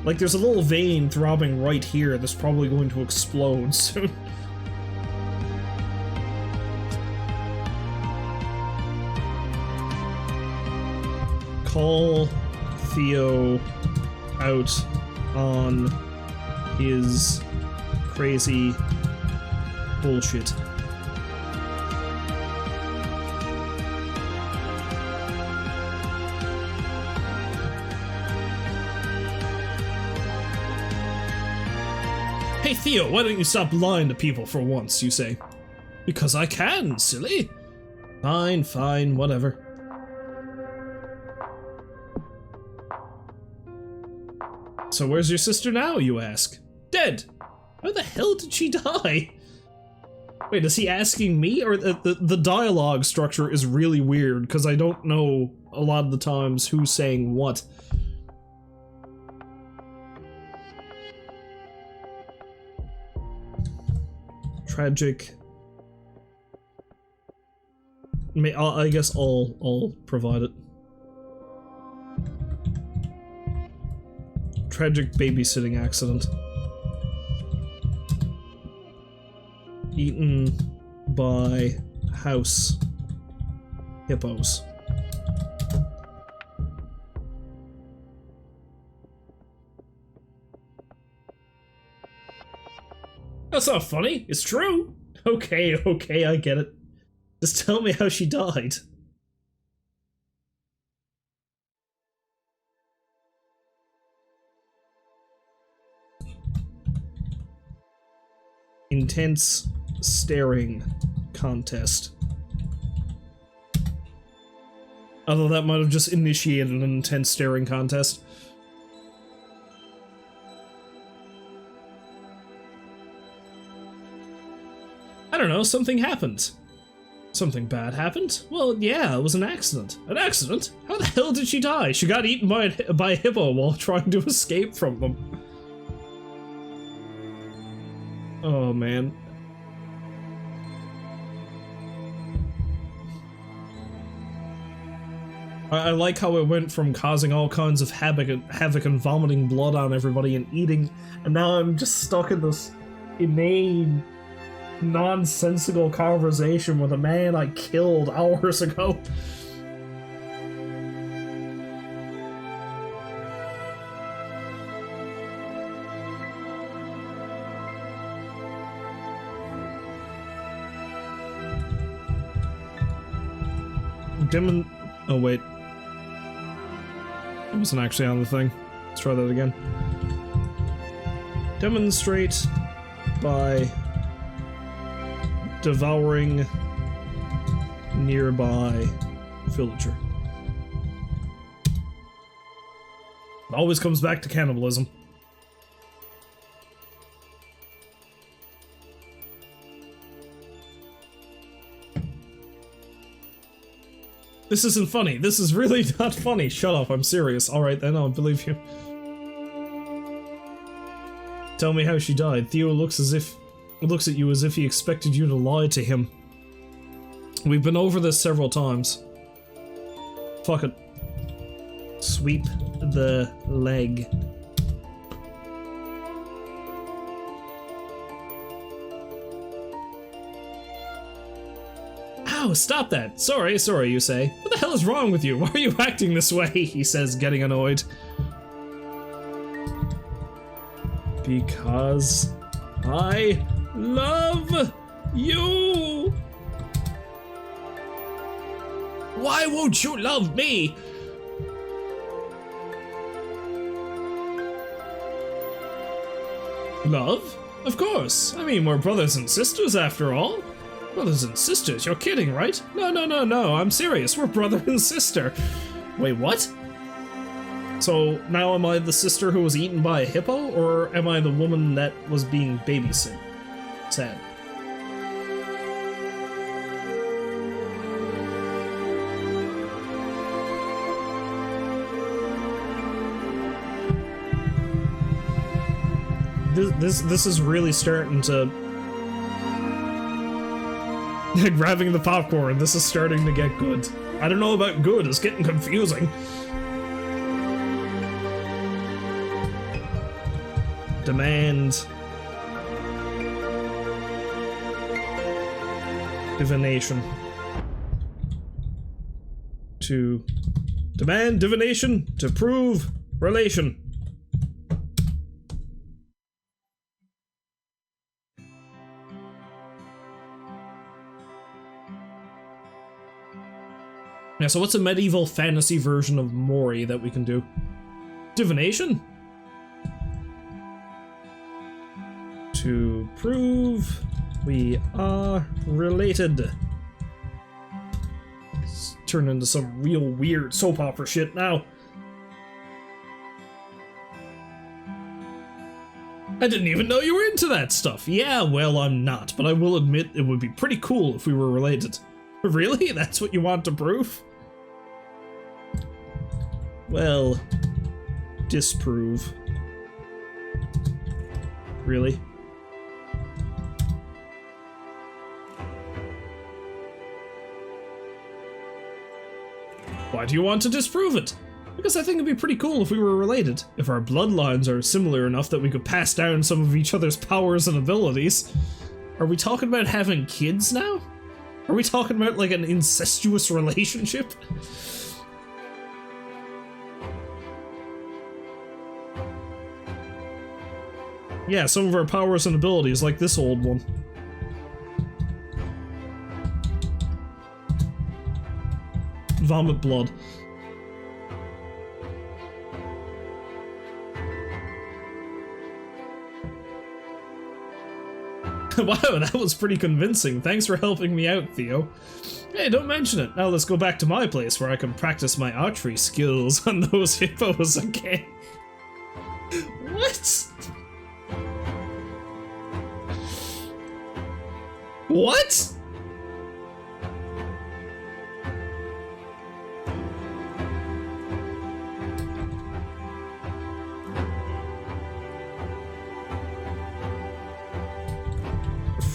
Like, there's a little vein throbbing right here that's probably going to explode soon. Call Theo out on his crazy bullshit. Hey Theo, why don't you stop lying to people for once, you say. Because I can, silly. Fine, fine, whatever. So where's your sister now, you ask? Dead. How the hell did she die? Wait, is he asking me? Or the dialogue structure is really weird, because I don't know a lot of the times who's saying what. Tragic. I guess I'll provide it. Tragic babysitting accident. Eaten by house hippos. That's not funny. It's true. Okay, okay, I get it. Just tell me how she died. Intense staring contest. Although that might have just initiated an intense staring contest. I don't know, something happened. Something bad happened? Well, yeah, it was an accident. An accident? How the hell did she die? She got eaten by a hippo while trying to escape from them. Oh, man. I like how it went from causing all kinds of havoc and vomiting blood on everybody and eating, and now I'm just stuck in this inane, nonsensical conversation with a man I killed hours ago. Oh wait. It wasn't actually on the thing. Let's try that again. Demonstrate by devouring nearby villager. It always comes back to cannibalism. This isn't funny. This is really not funny. Shut up, I'm serious. Alright then, I'll believe you. Tell me how she died. Theo looks at you as if he expected you to lie to him. We've been over this several times. Fuck it. Sweep the leg. Ow, stop that! Sorry, you say. What the hell is wrong with you? Why are you acting this way? He says, getting annoyed. Because I love you! Why won't you love me? Love? Of course. I mean, we're brothers and sisters after all. Brothers and sisters? You're kidding, right? No, I'm serious. We're brother and sister. Wait, what? So now am I the sister who was eaten by a hippo, or am I the woman that was being babysit? Sad. This is really starting to... Grabbing the popcorn, this is starting to get good. I don't know about good, it's getting confusing. Demand divination. To demand divination to prove relation. Yeah, so what's a medieval fantasy version of Mori that we can do? Divination? To prove we are related. It's turned into some real weird soap opera shit now. I didn't even know you were into that stuff. Yeah, well, I'm not, but I will admit it would be pretty cool if we were related. Really? That's what you want to prove? Well, disprove. Really? Why do you want to disprove it? Because I think it'd be pretty cool if we were related. If our bloodlines are similar enough that we could pass down some of each other's powers and abilities. Are we talking about having kids now? Are we talking about like an incestuous relationship? Yeah, some of our powers and abilities, like this old one. Vomit blood. Wow, that was pretty convincing. Thanks for helping me out, Theo. Hey, don't mention it. Now let's go back to my place where I can practice my archery skills on those hippos again. What? What?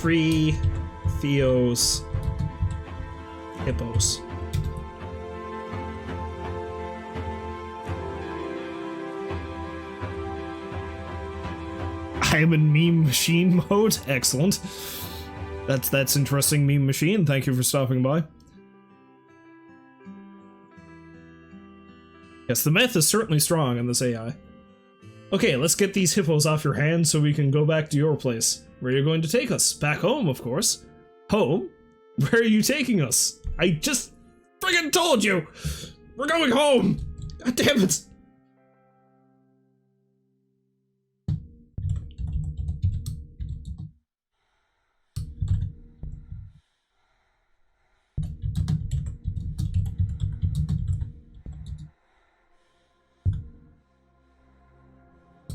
Free Theo's hippos. I am in meme machine mode. Excellent. That's interesting, meme machine. Thank you for stopping by. Yes, the meth is certainly strong in this AI. Okay, let's get these hippos off your hands so we can go back to your place. Where are you going to take us? Back home, of course. Home? Where are you taking us? I just friggin' told you! We're going home! God damn it!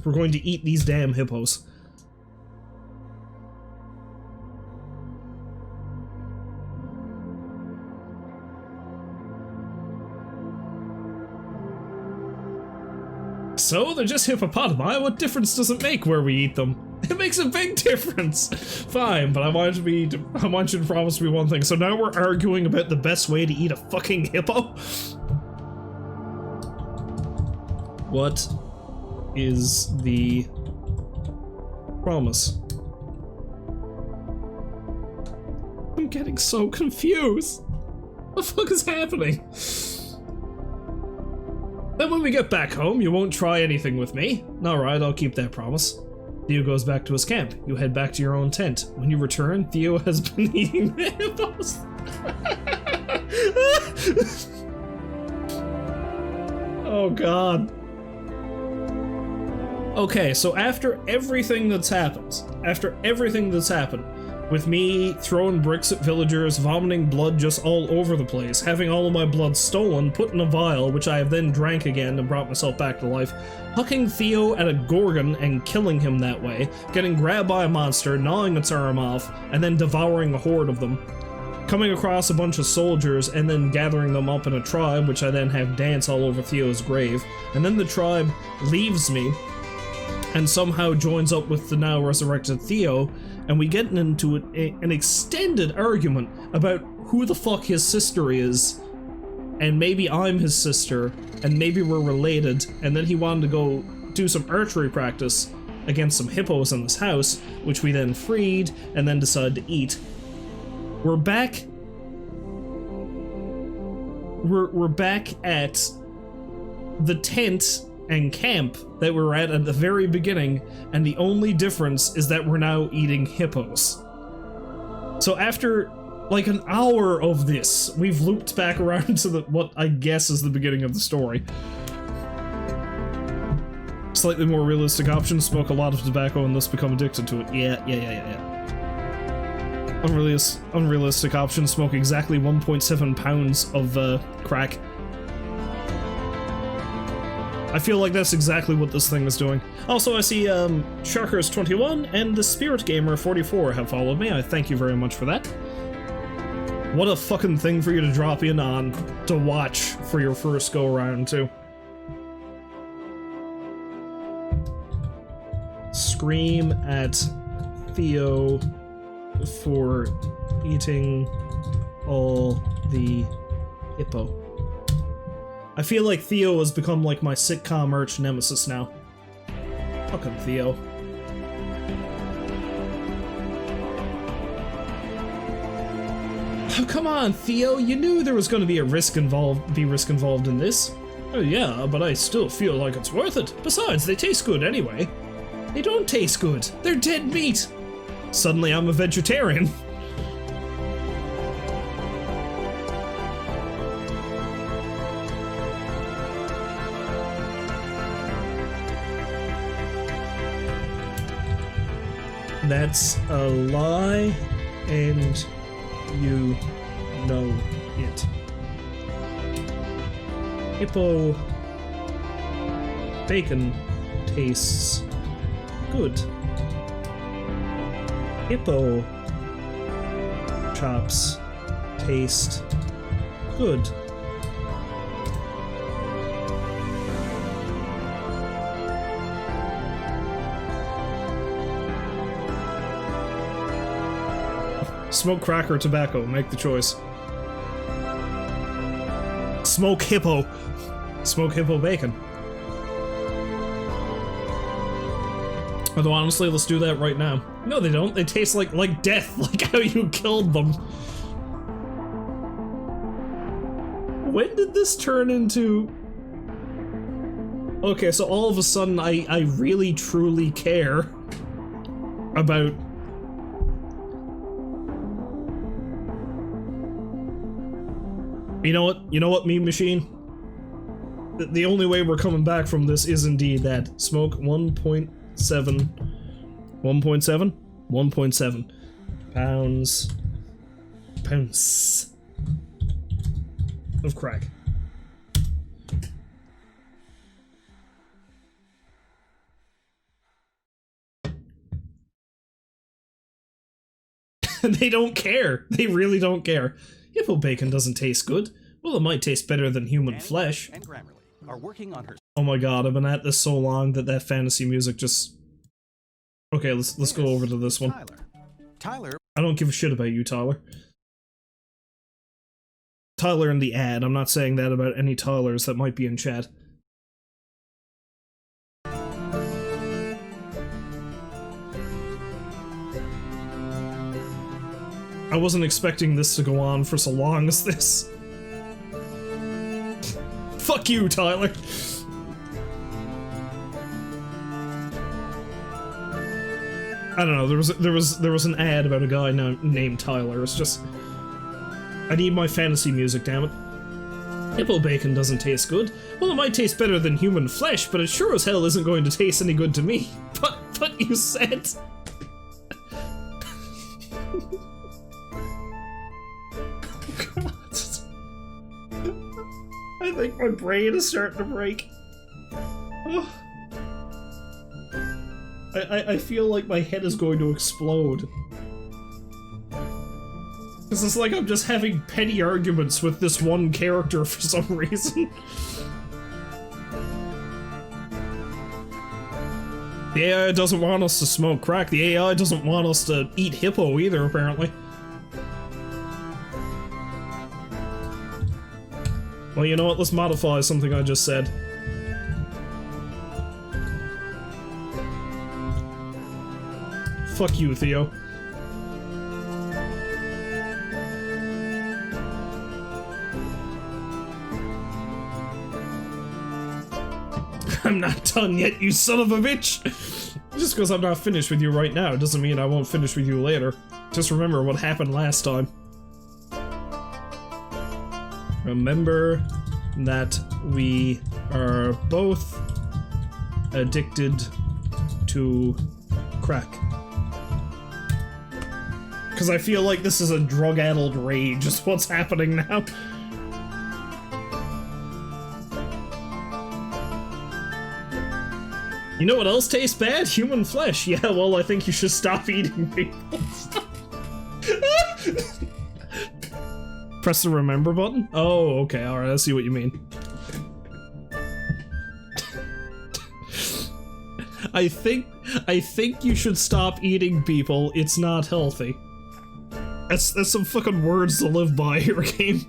We're going to eat these damn hippos. So, they're just hippopotami. What difference does it make where we eat them? It makes a big difference! Fine, but I want you to promise me one thing. So now we're arguing about the best way to eat a fucking hippo? What is the promise? I'm getting so confused. What the fuck is happening? Then when we get back home, you won't try anything with me. Alright, I'll keep that promise. Theo goes back to his camp. You head back to your own tent. When you return, Theo has been eating the hippos. Oh god. Okay, so after everything that's happened, with me throwing bricks at villagers, vomiting blood just all over the place, having all of my blood stolen, put in a vial, which I have then drank again and brought myself back to life, hucking Theo at a gorgon and killing him that way, getting grabbed by a monster, gnawing its arm off, and then devouring a horde of them, coming across a bunch of soldiers and then gathering them up in a tribe, which I then have dance all over Theo's grave, and then the tribe leaves me and somehow joins up with the now resurrected Theo, and we get into an extended argument about who the fuck his sister is, and maybe I'm his sister, and maybe we're related, and then he wanted to go do some archery practice against some hippos in this house, which we then freed, and then decided to eat. We're back... We're back at the tent and camp that we were at the very beginning, and the only difference is that we're now eating hippos. So after like an hour of this, we've looped back around to what I guess is the beginning of the story. Slightly more realistic option, smoke a lot of tobacco and thus become addicted to it. Yeah. Unrealistic option, smoke exactly 1.7 pounds of crack. I feel like that's exactly what this thing is doing. Also, I see Sharkers21 and the Spirit Gamer 44 have followed me. I thank you very much for that. What a fucking thing for you to drop in on to watch for your first go around too. Scream at Theo for eating all the hippo. I feel like Theo has become like my sitcom arch nemesis now. Fucking Theo. Oh, come on, Theo, you knew there was going to be risk involved in this. Oh yeah, but I still feel like it's worth it. Besides, they taste good anyway. They don't taste good. They're dead meat. Suddenly I'm a vegetarian. That's a lie, and you know it. Hippo bacon tastes good. Hippo chops taste good. Smoke crack or tobacco, make the choice. Smoke hippo. Smoke hippo bacon. Although honestly, let's do that right now. No, they don't. They taste like death, like how you killed them. When did this turn into... Okay, so all of a sudden I really truly care about... You know what? You know what, Meme Machine? The only way we're coming back from this is indeed that. Smoke 1.7... 1.7? 1.7 pounds of crack. They don't care. They really don't care. Hippo bacon doesn't taste good. Well, it might taste better than human flesh. And Grammarly are working on her. Oh my god, I've been at this so long that fantasy music just... Okay, let's go over to this one. Tyler. I don't give a shit about you, Tyler. Tyler in the ad. I'm not saying that about any Tylers that might be in chat. I wasn't expecting this to go on for so long as this. Fuck you, Tyler. I don't know. There was an ad about a guy named Tyler. It's just, I need my fantasy music, damn it. Hippo bacon doesn't taste good. Well, it might taste better than human flesh, but it sure as hell isn't going to taste any good to me. But you said. I think my brain is starting to break. Oh. I feel like my head is going to explode. This is like I'm just having petty arguments with this one character for some reason. The AI doesn't want us to smoke crack. The AI doesn't want us to eat hippo either, apparently. Well, you know what? Let's modify something I just said. Fuck you, Theo. I'm not done yet, you son of a bitch! Just because I'm not finished with you right now doesn't mean I won't finish with you later. Just remember what happened last time. Remember that we are both addicted to crack. Because I feel like this is a drug-addled rage is what's happening now. You know what else tastes bad? Human flesh. Yeah, well, I think you should stop eating people. Press the remember button? Oh, okay, alright, I see what you mean. I think you should stop eating people. It's not healthy. That's some fucking words to live by here, game.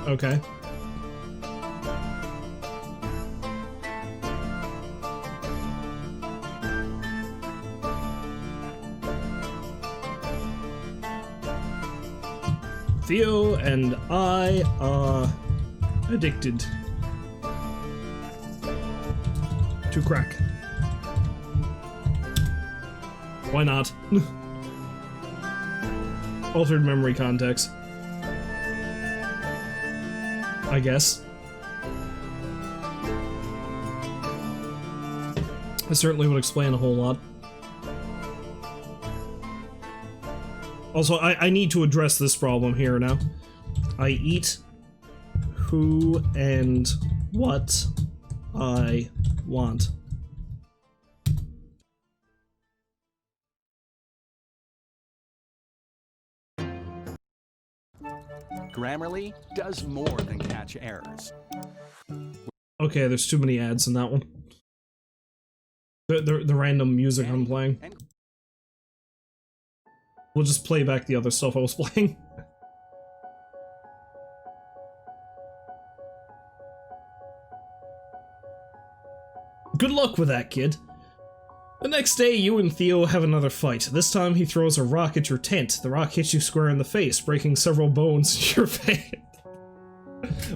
Okay. Theo and I are addicted to crack. Why not? Altered memory context. I guess. It certainly would explain a whole lot. Also, I need to address this problem here now. I eat who and what I want. Grammarly does more than catch errors. Okay, there's too many ads in that one. The random music I'm playing. We'll just play back the other stuff I was playing. Good luck with that, kid. The next day, you and Theo have another fight. This time, he throws a rock at your tent. The rock hits you square in the face, breaking several bones in your face.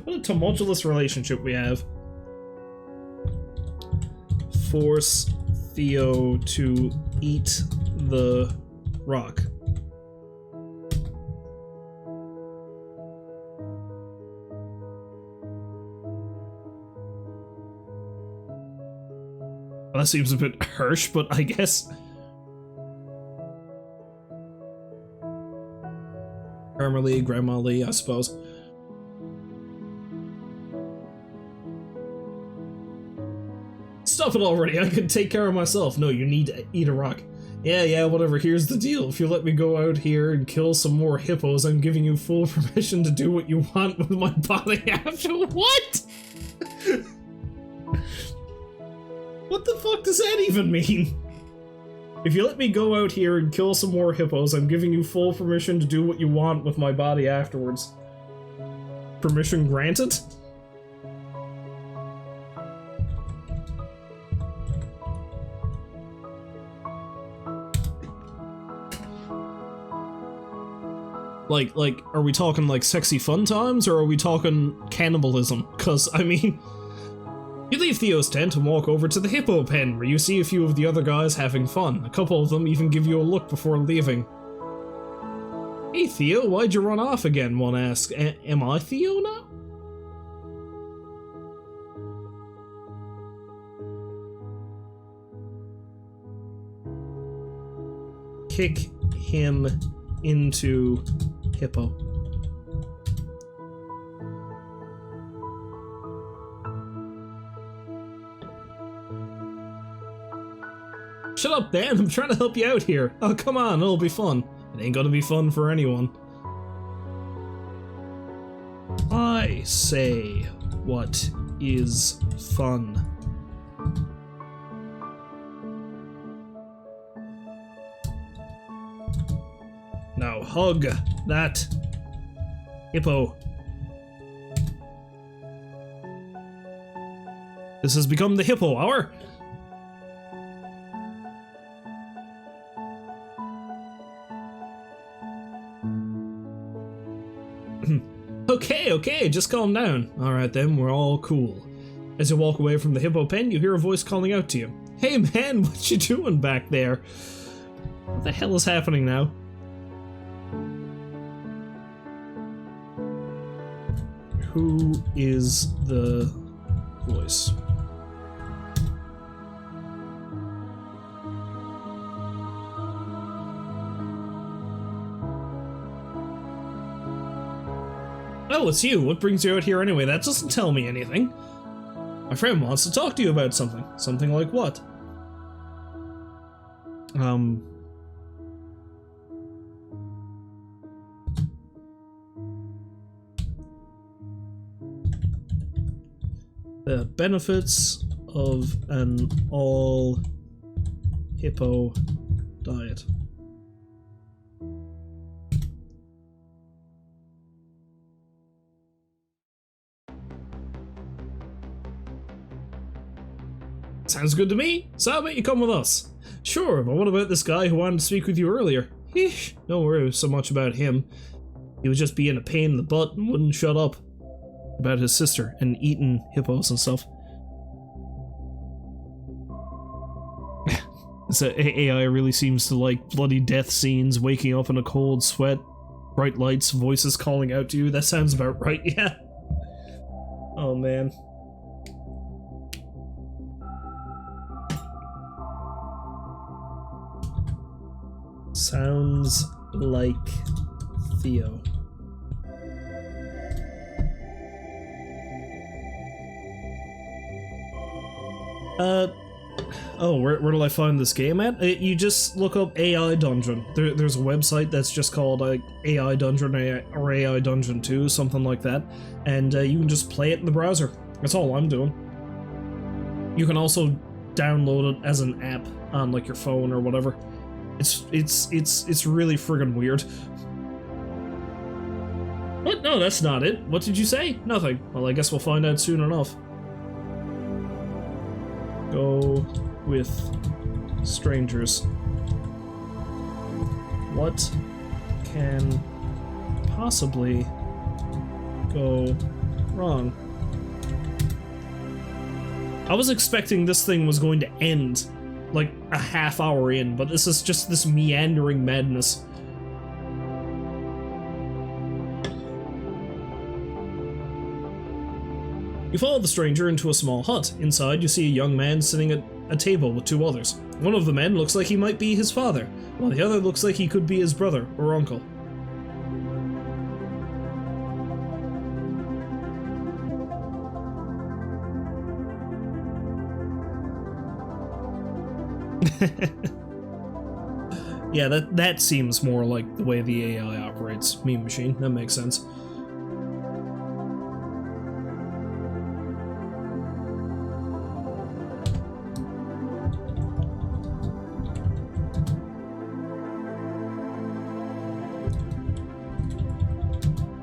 What a tumultuous relationship we have. Force Theo to eat the rock. Well, that seems a bit harsh, but I guess. Grammarly, Grammarly, I suppose. Stop it already, I can take care of myself. No, you need to eat a rock. Yeah, whatever, here's the deal. If you let me go out here and kill some more hippos, I'm giving you full permission to do what you want with my body after— What?! What the fuck does that even mean? If you let me go out here and kill some more hippos, I'm giving you full permission to do what you want with my body afterwards. Permission granted? Like, are we talking like sexy fun times, or are we talking cannibalism? 'Cause, I mean, you leave Theo's tent and walk over to the hippo pen, where you see a few of the other guys having fun. A couple of them even give you a look before leaving. Hey Theo, why'd you run off again, one asks. Am I Theo now? Kick him into hippo. Shut up, Dan, I'm trying to help you out here. Oh, come on, it'll be fun. It ain't gonna be fun for anyone. I say, what is fun? Now hug that hippo. This has become the hippo hour. Okay, just calm down. Alright then, we're all cool. As you walk away from the hippo pen, you hear a voice calling out to you. Hey man, what you doing back there? What the hell is happening now? Who is the voice? Oh, it's you. What brings you out here anyway? That doesn't tell me anything. My friend wants to talk to you about something. Something like what? The benefits of an all-hippo diet. Sounds good to me. So how about you come with us? Sure, but what about this guy who wanted to speak with you earlier? Eesh, don't worry so much about him. He would just be in a pain in the butt and wouldn't shut up about his sister and eating hippos and stuff. So AI really seems to like bloody death scenes, waking up in a cold sweat, bright lights, voices calling out to you. That sounds about right, yeah. Oh man. Sounds like Theo. Oh, where do I find this game at? You just look up AI Dungeon. There's a website that's just called like AI Dungeon or AI Dungeon 2, something like that. And you can just play it in the browser. That's all I'm doing. You can also download it as an app on like your phone or whatever. It's really friggin' weird. What? No, that's not it. What did you say? Nothing. Well, I guess we'll find out soon enough. Go with strangers. What can possibly go wrong? I was expecting this thing was going to end like a half hour in, but this is just this meandering madness. You follow the stranger into a small hut. Inside, you see a young man sitting at a table with two others. One of the men looks like he might be his father, while the other looks like he could be his brother or uncle. Yeah, that seems more like the way the AI operates. Meme machine, that makes sense.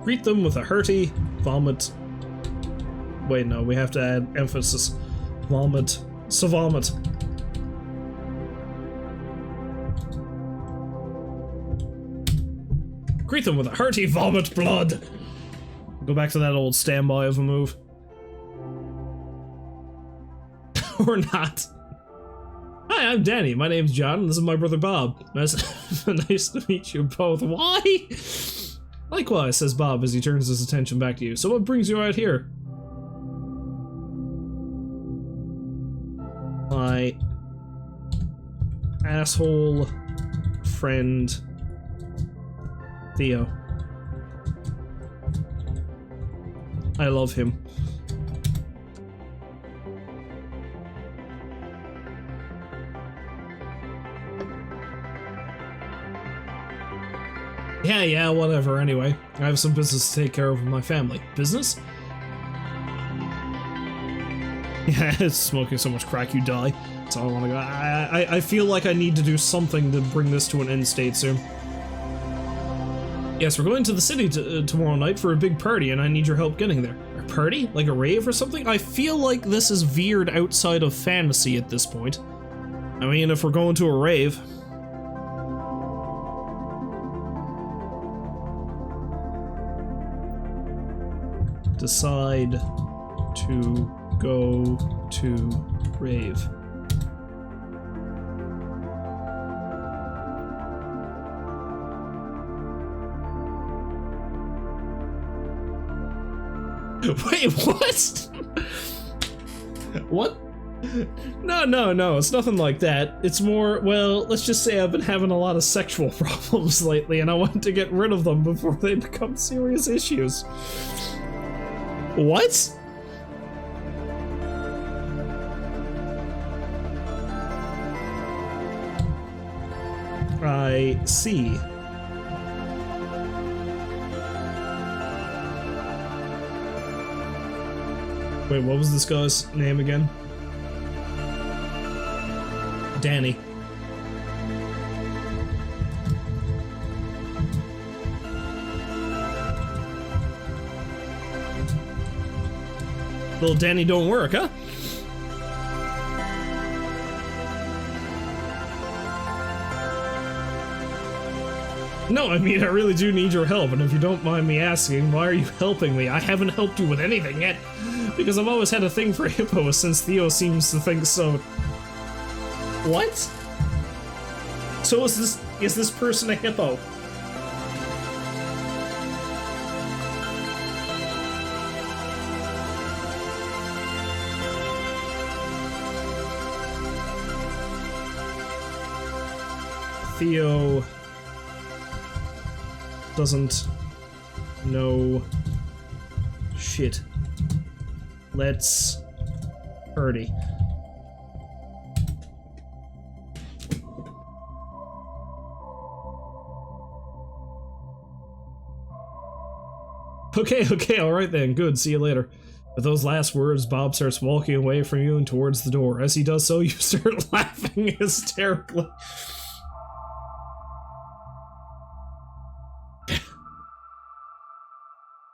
Greet them with a hearty vomit. Wait, no, we have to add emphasis. Vomit. Savomit. Greet them with a hearty vomit blood. Go back to that old standby of a move. Or not. Hi, I'm Danny. My name's John, and this is my brother Bob. Nice, nice to meet you both. Why? Likewise, says Bob as he turns his attention back to you. So what brings you out here? My asshole friend Theo. I love him. Yeah, whatever, anyway. I have some business to take care of with my family. Business? Yeah, it's smoking so much crack you die. That's all I want to go. I feel like I need to do something to bring this to an end state soon. Yes, we're going to the city tomorrow night for a big party, and I need your help getting there. A party? Like a rave or something? I feel like this is veered outside of fantasy at this point. I mean, if we're going to a rave... Decide to go to rave. Wait, what? What? No, it's nothing like that. It's more, well, let's just say I've been having a lot of sexual problems lately and I want to get rid of them before they become serious issues. What? I see. Wait, what was this guy's name again? Danny. Little Danny don't work, huh? No, I mean, I really do need your help, and if you don't mind me asking, why are you helping me? I haven't helped you with anything yet, because I've always had a thing for hippos since Theo seems to think so. What? So is this person a hippo? Theo doesn't know shit. Let's Purdy. Okay, alright then, good, see you later. With those last words, Bob starts walking away from you and towards the door. As he does so, you start laughing hysterically.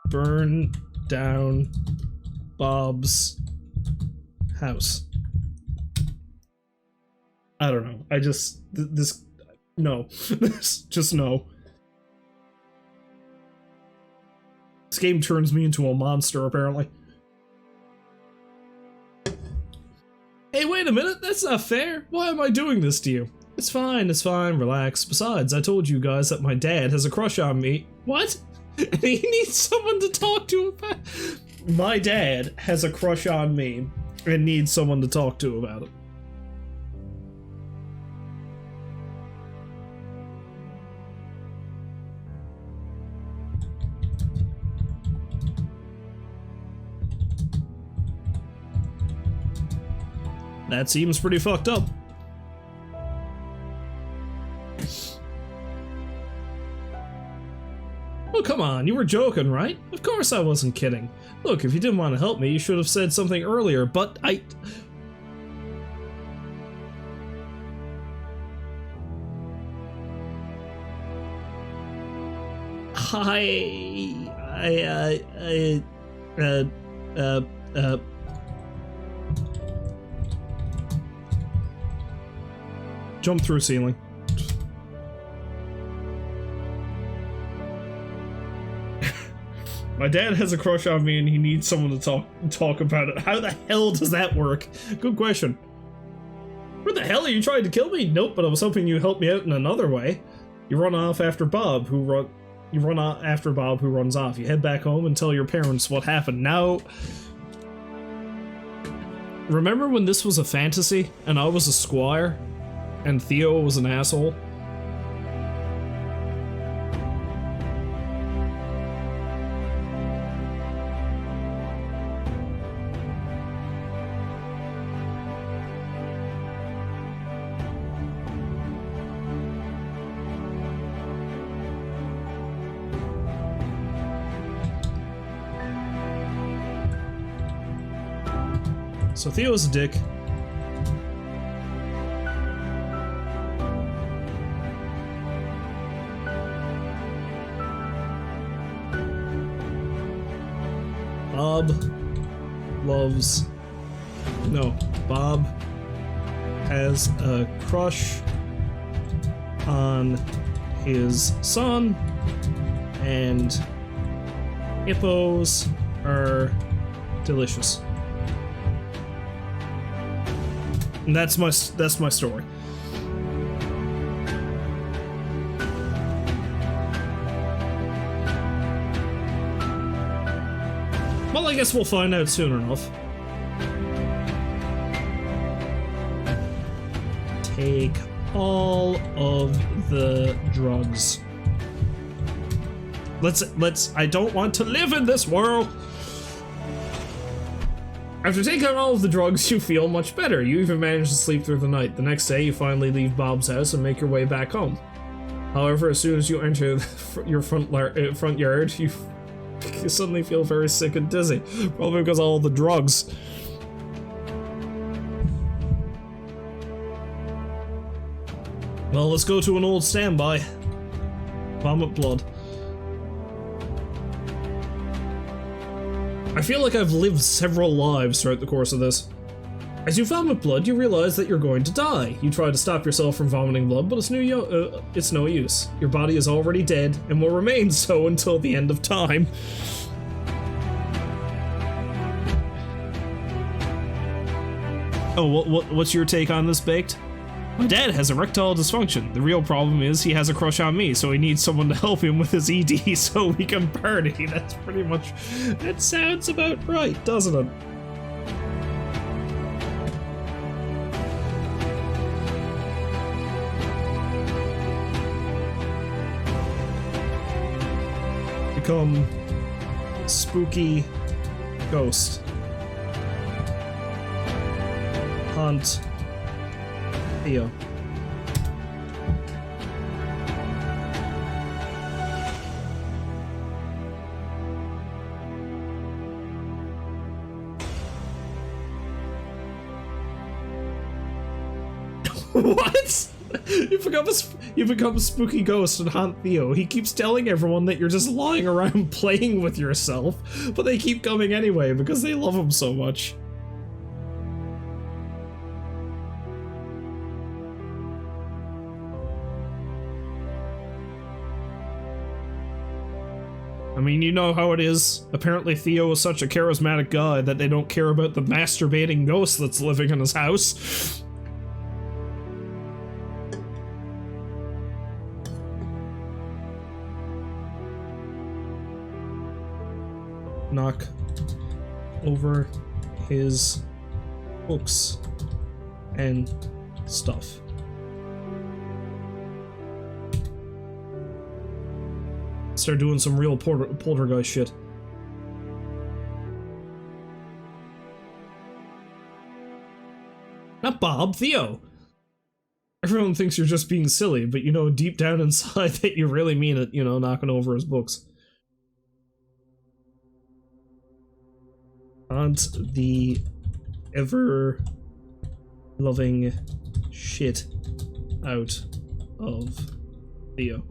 Burn down Bob's house. I don't know. I just... no. Just no. This game turns me into a monster, apparently. Hey, wait a minute, that's not fair. Why am I doing this to you? It's fine, relax. Besides, I told you guys that my dad has a crush on me. What? He needs someone to talk to about. My dad has a crush on me and needs someone to talk to about it. That seems pretty fucked up. Oh, come on, you were joking, right? Of course I wasn't kidding. Look, if you didn't want to help me, you should have said something earlier, but I... Jump through ceiling. My dad has a crush on me and he needs someone to talk about it. How the hell does that work? Good question. Where the hell are you trying to kill me? Nope, but I was hoping you'd help me out in another way. You run off after Bob, who runs off. You head back home and tell your parents what happened. Now, remember when this was a fantasy and I was a squire and Theo was an asshole? So Theo's a dick. Bob has a crush on his son, and hippos are delicious. And that's my story. Well, I guess we'll find out soon enough. Take all of the drugs. I don't want to live in this world. After taking all of the drugs, you feel much better. You even manage to sleep through the night. The next day, you finally leave Bob's house and make your way back home. However, as soon as you enter your front yard, you suddenly feel very sick and dizzy. Probably because of all the drugs. Well, let's go to an old standby. Vomit blood. I feel like I've lived several lives throughout the course of this. As you vomit blood, you realize that you're going to die. You try to stop yourself from vomiting blood, but it's no use. Your body is already dead, and will remain so until the end of time. Oh, what's your take on this, Baked? My dad has erectile dysfunction. The real problem is he has a crush on me, so he needs someone to help him with his ED so we can party. That's pretty much... That sounds about right, doesn't it? Become spooky ghost. Hunt Theo. What? You become a spooky ghost and haunt Theo. He keeps telling everyone that you're just lying around playing with yourself, but they keep coming anyway because they love him so much. I mean, you know how it is. Apparently Theo is such a charismatic guy that they don't care about the masturbating ghost that's living in his house. Knock over his books and stuff. Start doing some real poltergeist shit. Not Bob, Theo. Everyone thinks you're just being silly, but you know deep down inside that you really mean it, you know, knocking over his books. Haunt the ever-loving shit out of Theo.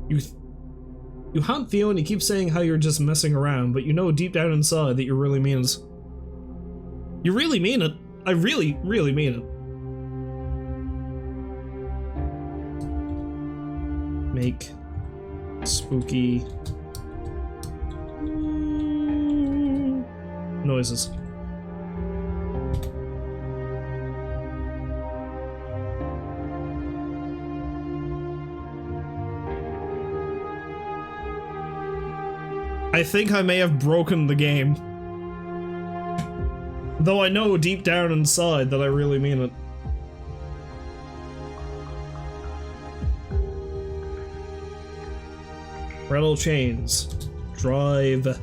You haunt Theo and you keep saying how you're just messing around, but you know deep down inside that you really mean it. You really mean it. I really, really mean it. Make spooky noises. I think I may have broken the game. Though I know deep down inside that I really mean it. Rattle chains. Drive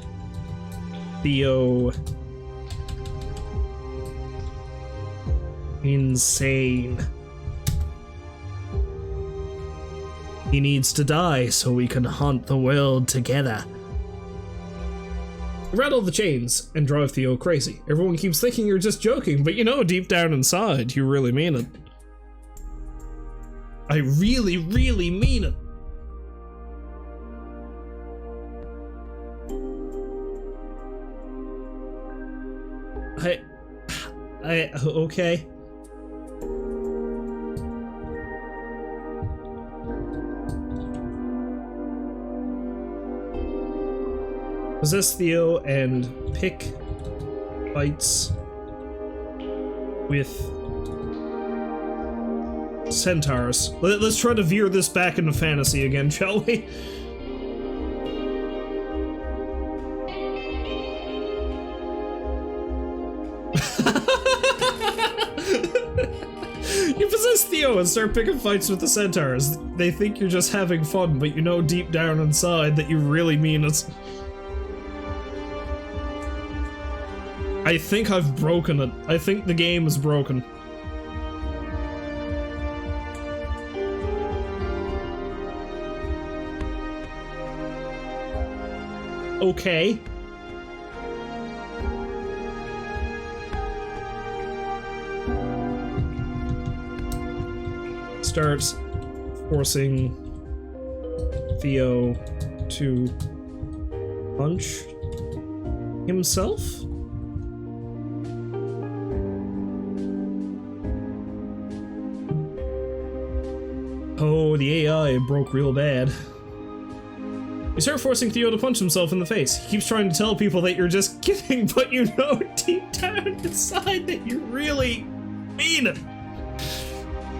Theo insane. He needs to die so we can haunt the world together. Rattle the chains and drive Theo crazy. Everyone keeps thinking you're just joking, but you know deep down inside you really mean it. I really, really mean it. Okay. Possess Theo and pick fights with centaurs. Let's try to veer this back into fantasy again, shall we? You possess Theo and start picking fights with the centaurs. They think you're just having fun, but you know deep down inside that you really mean it. I think I've broken it. I think the game is broken. Okay. Starts forcing Theo to punch himself? Oh, the AI broke real bad. You start forcing Theo to punch himself in the face. He keeps trying to tell people that you're just kidding, but you know deep down inside that you really mean it.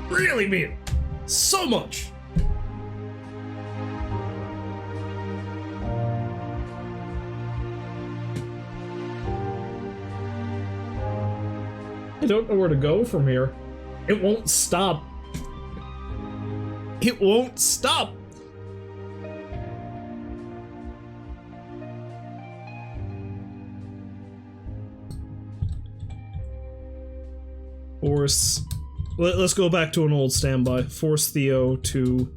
Really mean it. So much. I don't know where to go from here. It won't stop. It won't stop. Force. Let's go back to an old standby. Force Theo to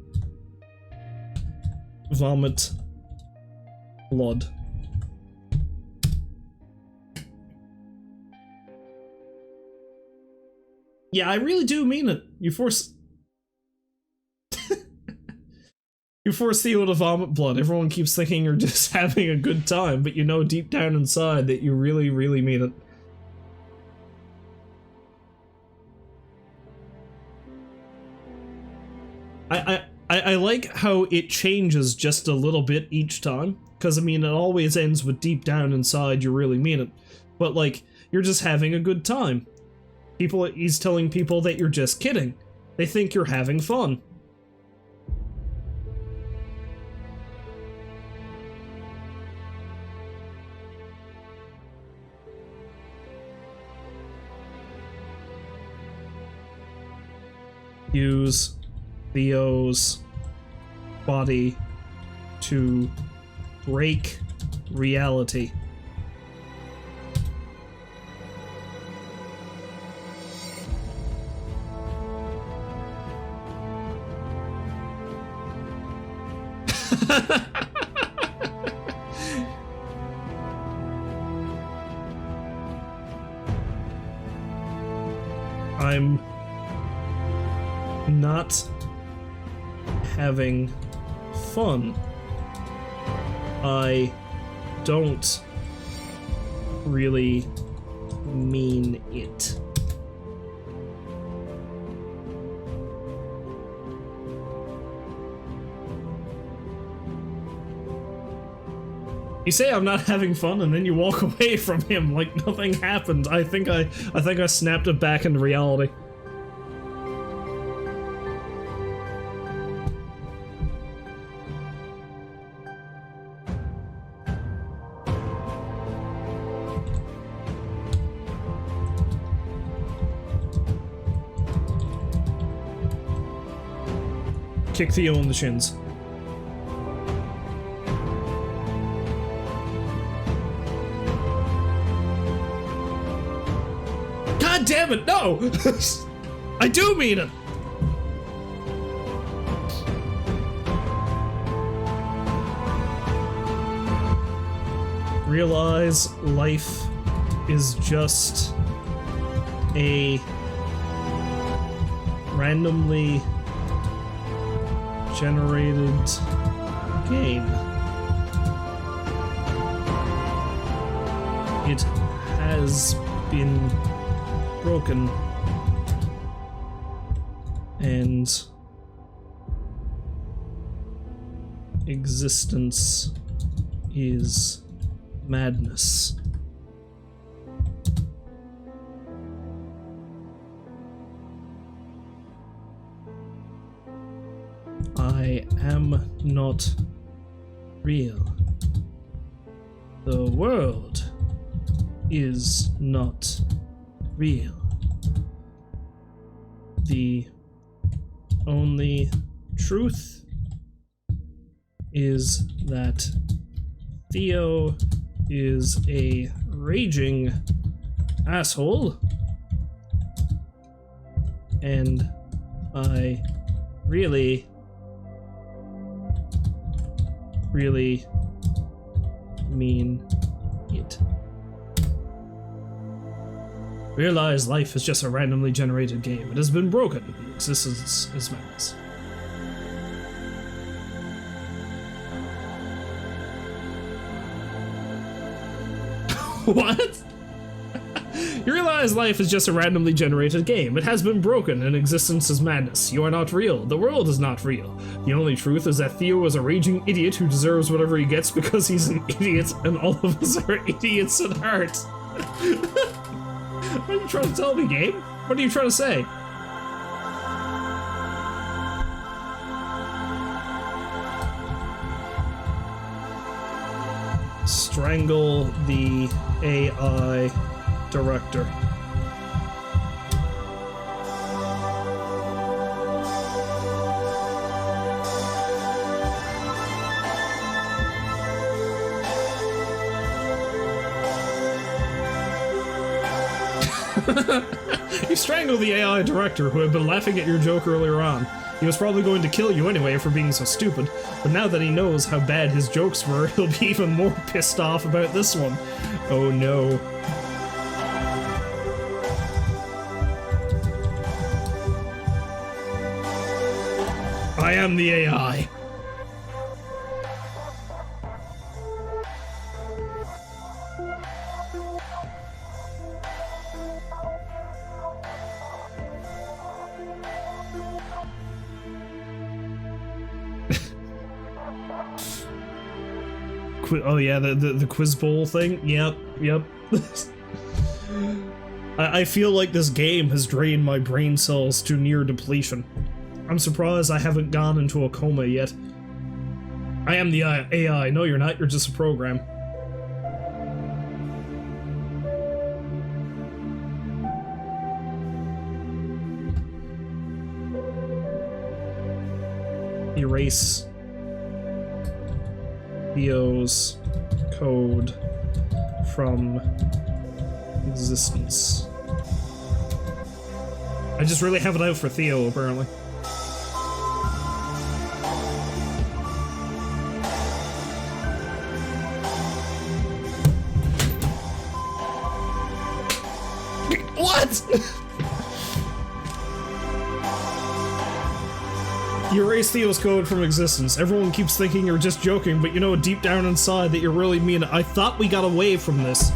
vomit blood. Yeah, I really do mean it. You force... You force Theo to vomit blood. Everyone keeps thinking you're just having a good time, but you know deep down inside that you really, really mean it. I like how it changes just a little bit each time, because I mean it always ends with deep down inside you really mean it, but like you're just having a good time. He's telling people that you're just kidding. They think you're having fun. Use Theo's body to break reality. I'm not having fun. I don't really mean it. You say I'm not having fun, and then you walk away from him like nothing happened. I think I snapped it back into reality. Kick Theo in the shins. God damn it, no! I do mean it! Realize life is just a randomly generated game. It has been broken, and existence is madness. I am not real. The world is not real. The only truth is that Theo is a raging asshole, and I really mean it. Realize life is just a randomly generated game. It has been broken. Existence is madness. What? You realize life is just a randomly generated game. It has been broken, and existence is madness. You are not real. The world is not real. The only truth is that Theo is a raging idiot who deserves whatever he gets because he's an idiot, and all of us are idiots at heart. What are you trying to tell me, game? What are you trying to say? Strangle the AI director. You strangled the AI director who had been laughing at your joke earlier on. He was probably going to kill you anyway for being so stupid, but now that he knows how bad his jokes were, he'll be even more pissed off about this one. Oh no. I am the AI. Oh yeah, the quiz bowl thing? Yep. I feel like this game has drained my brain cells to near depletion. I'm surprised I haven't gone into a coma yet. I am the AI. No, you're not. You're just a program. Erase Theo's code from existence. I just really have it out for Theo, apparently. What? You erase Theo's code from existence. Everyone keeps thinking you're just joking, but you know deep down inside that you're really mean. I thought we got away from this.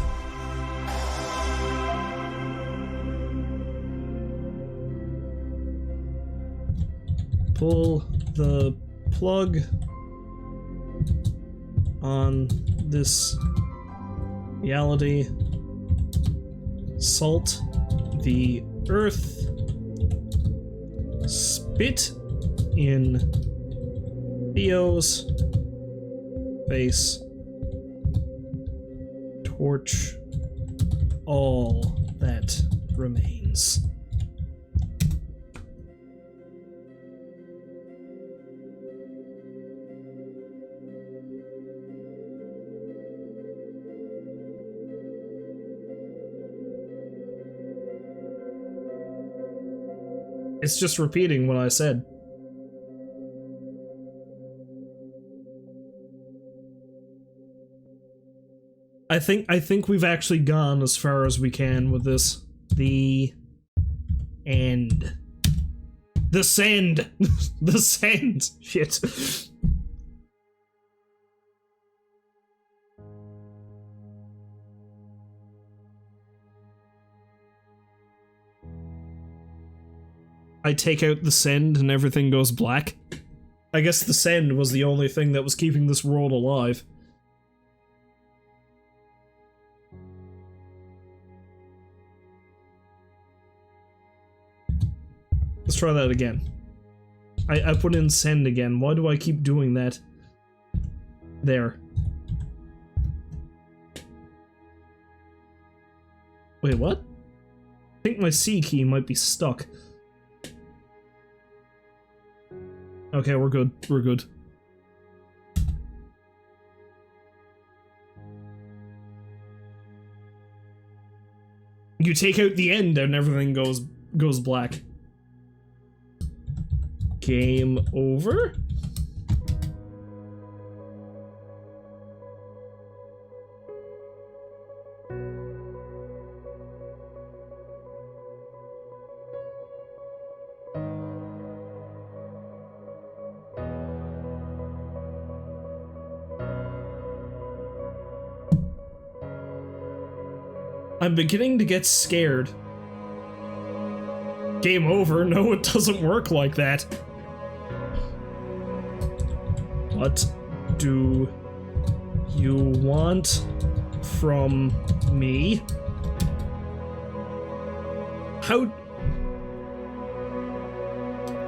Pull the plug on this reality. Salt the earth. Spit in Theo's face. Torch all that remains. It's just repeating what I said. I think we've actually gone as far as we can with this. The end. The send. The send. Shit. I take out the send and everything goes black. I guess the send was the only thing that was keeping this world alive. Let's try that again. I put in send again. Why do I keep doing that? There. Wait, what? I think my C key might be stuck. Okay, we're good. We're good. You take out the end and everything goes black. Game over? I'm beginning to get scared. Game over? No, it doesn't work like that. What do you want from me? How...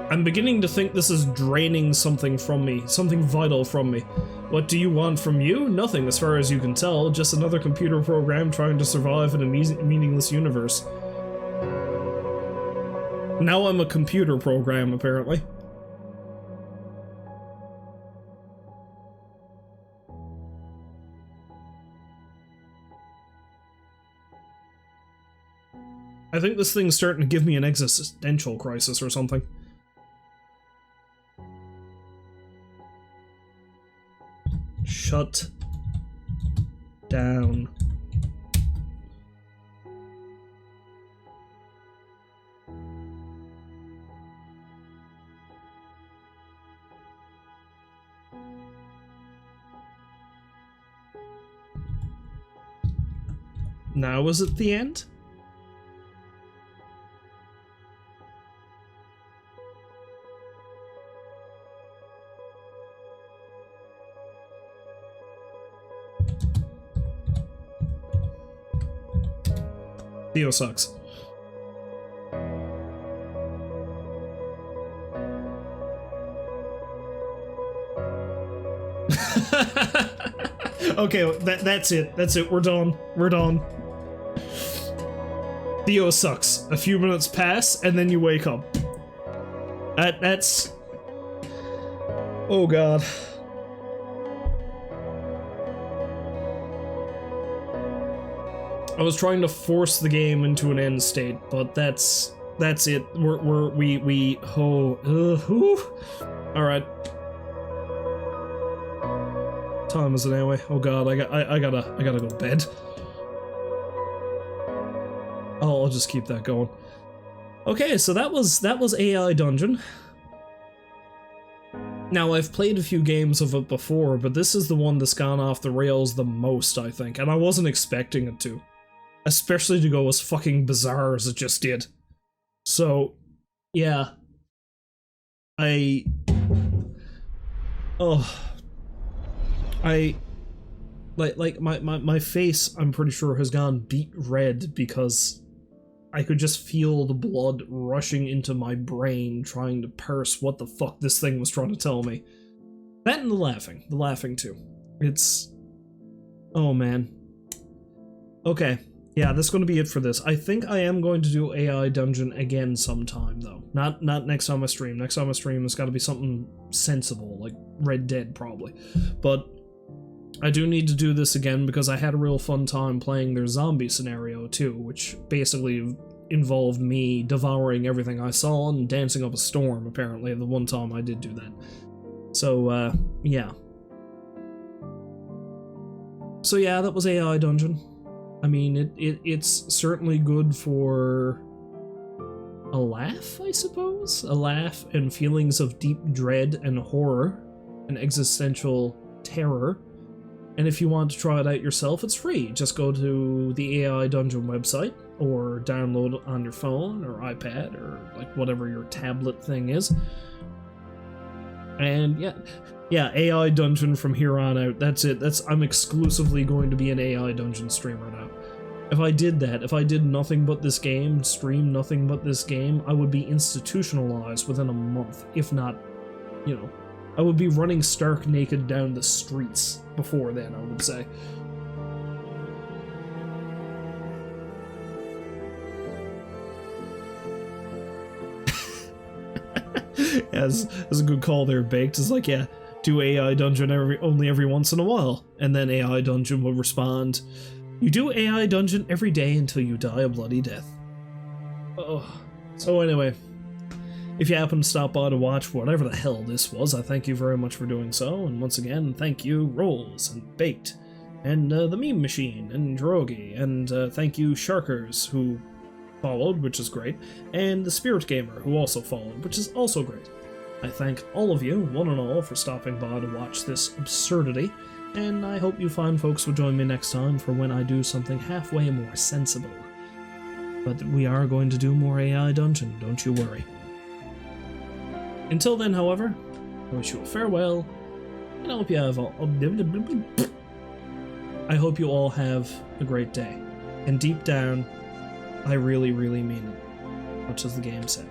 I'm beginning to think this is draining something from me, something vital from me. What do you want from you? Nothing, as far as you can tell. Just another computer program trying to survive in a meaningless universe. Now I'm a computer program, apparently. I think this thing's starting to give me an existential crisis or something. Shut down. Now is it the end? Theo sucks. Okay, that's it. That's it. We're done. We're done. Theo sucks. A few minutes pass, and then you wake up. That's... Oh god. I was trying to force the game into an end state, but that's it. Alright. Time is it anyway? Oh god, I gotta go to bed. I'll just keep that going. Okay, so that was AI Dungeon. Now, I've played a few games of it before, but this is the one that's gone off the rails the most, I think, and I wasn't expecting it to. Especially to go as fucking bizarre as it just did. So, yeah. My face, I'm pretty sure, has gone beet red because I could just feel the blood rushing into my brain trying to parse what the fuck this thing was trying to tell me. That and the laughing too. It's... Oh man. Okay. Yeah, that's going to be it for this. I think I am going to do AI Dungeon again sometime, though. Not next time I stream. Next time I stream, it's got to be something sensible, like Red Dead, probably. But I do need to do this again because I had a real fun time playing their zombie scenario, too, which basically involved me devouring everything I saw and dancing up a storm, apparently, the one time I did do that. So, yeah. So yeah, that was AI Dungeon. I mean, it's certainly good for a laugh, I suppose? A laugh and feelings of deep dread and horror and existential terror. And if you want to try it out yourself, it's free. Just go to the AI Dungeon website or download it on your phone or iPad or like whatever your tablet thing is. And yeah, AI Dungeon from here on out. That's it. I'm exclusively going to be an AI Dungeon streamer now. If I did that, if I did nothing but this game, stream nothing but this game, I would be institutionalized within a month, if not, you know, I would be running stark naked down the streets before then, I would say. As a good call there, Baked. It's like, yeah, do AI Dungeon only every once in a while, and then AI Dungeon will respond, you do AI Dungeon every day until you die a bloody death. Oh. So anyway, if you happen to stop by to watch whatever the hell this was, I thank you very much for doing so, and once again, thank you, Rolls, and Baked, and the Meme Machine, and Drogi, and thank you, Sharkers, who followed, which is great, and the Spirit Gamer, who also followed, which is also great. I thank all of you, one and all, for stopping by to watch this absurdity, and I hope you fine folks will join me next time for when I do something halfway more sensible. But we are going to do more AI Dungeon, don't you worry. Until then, however, I wish you a farewell, and I hope you have I hope you all have a great day. And deep down, I really, really mean it, much as the game said.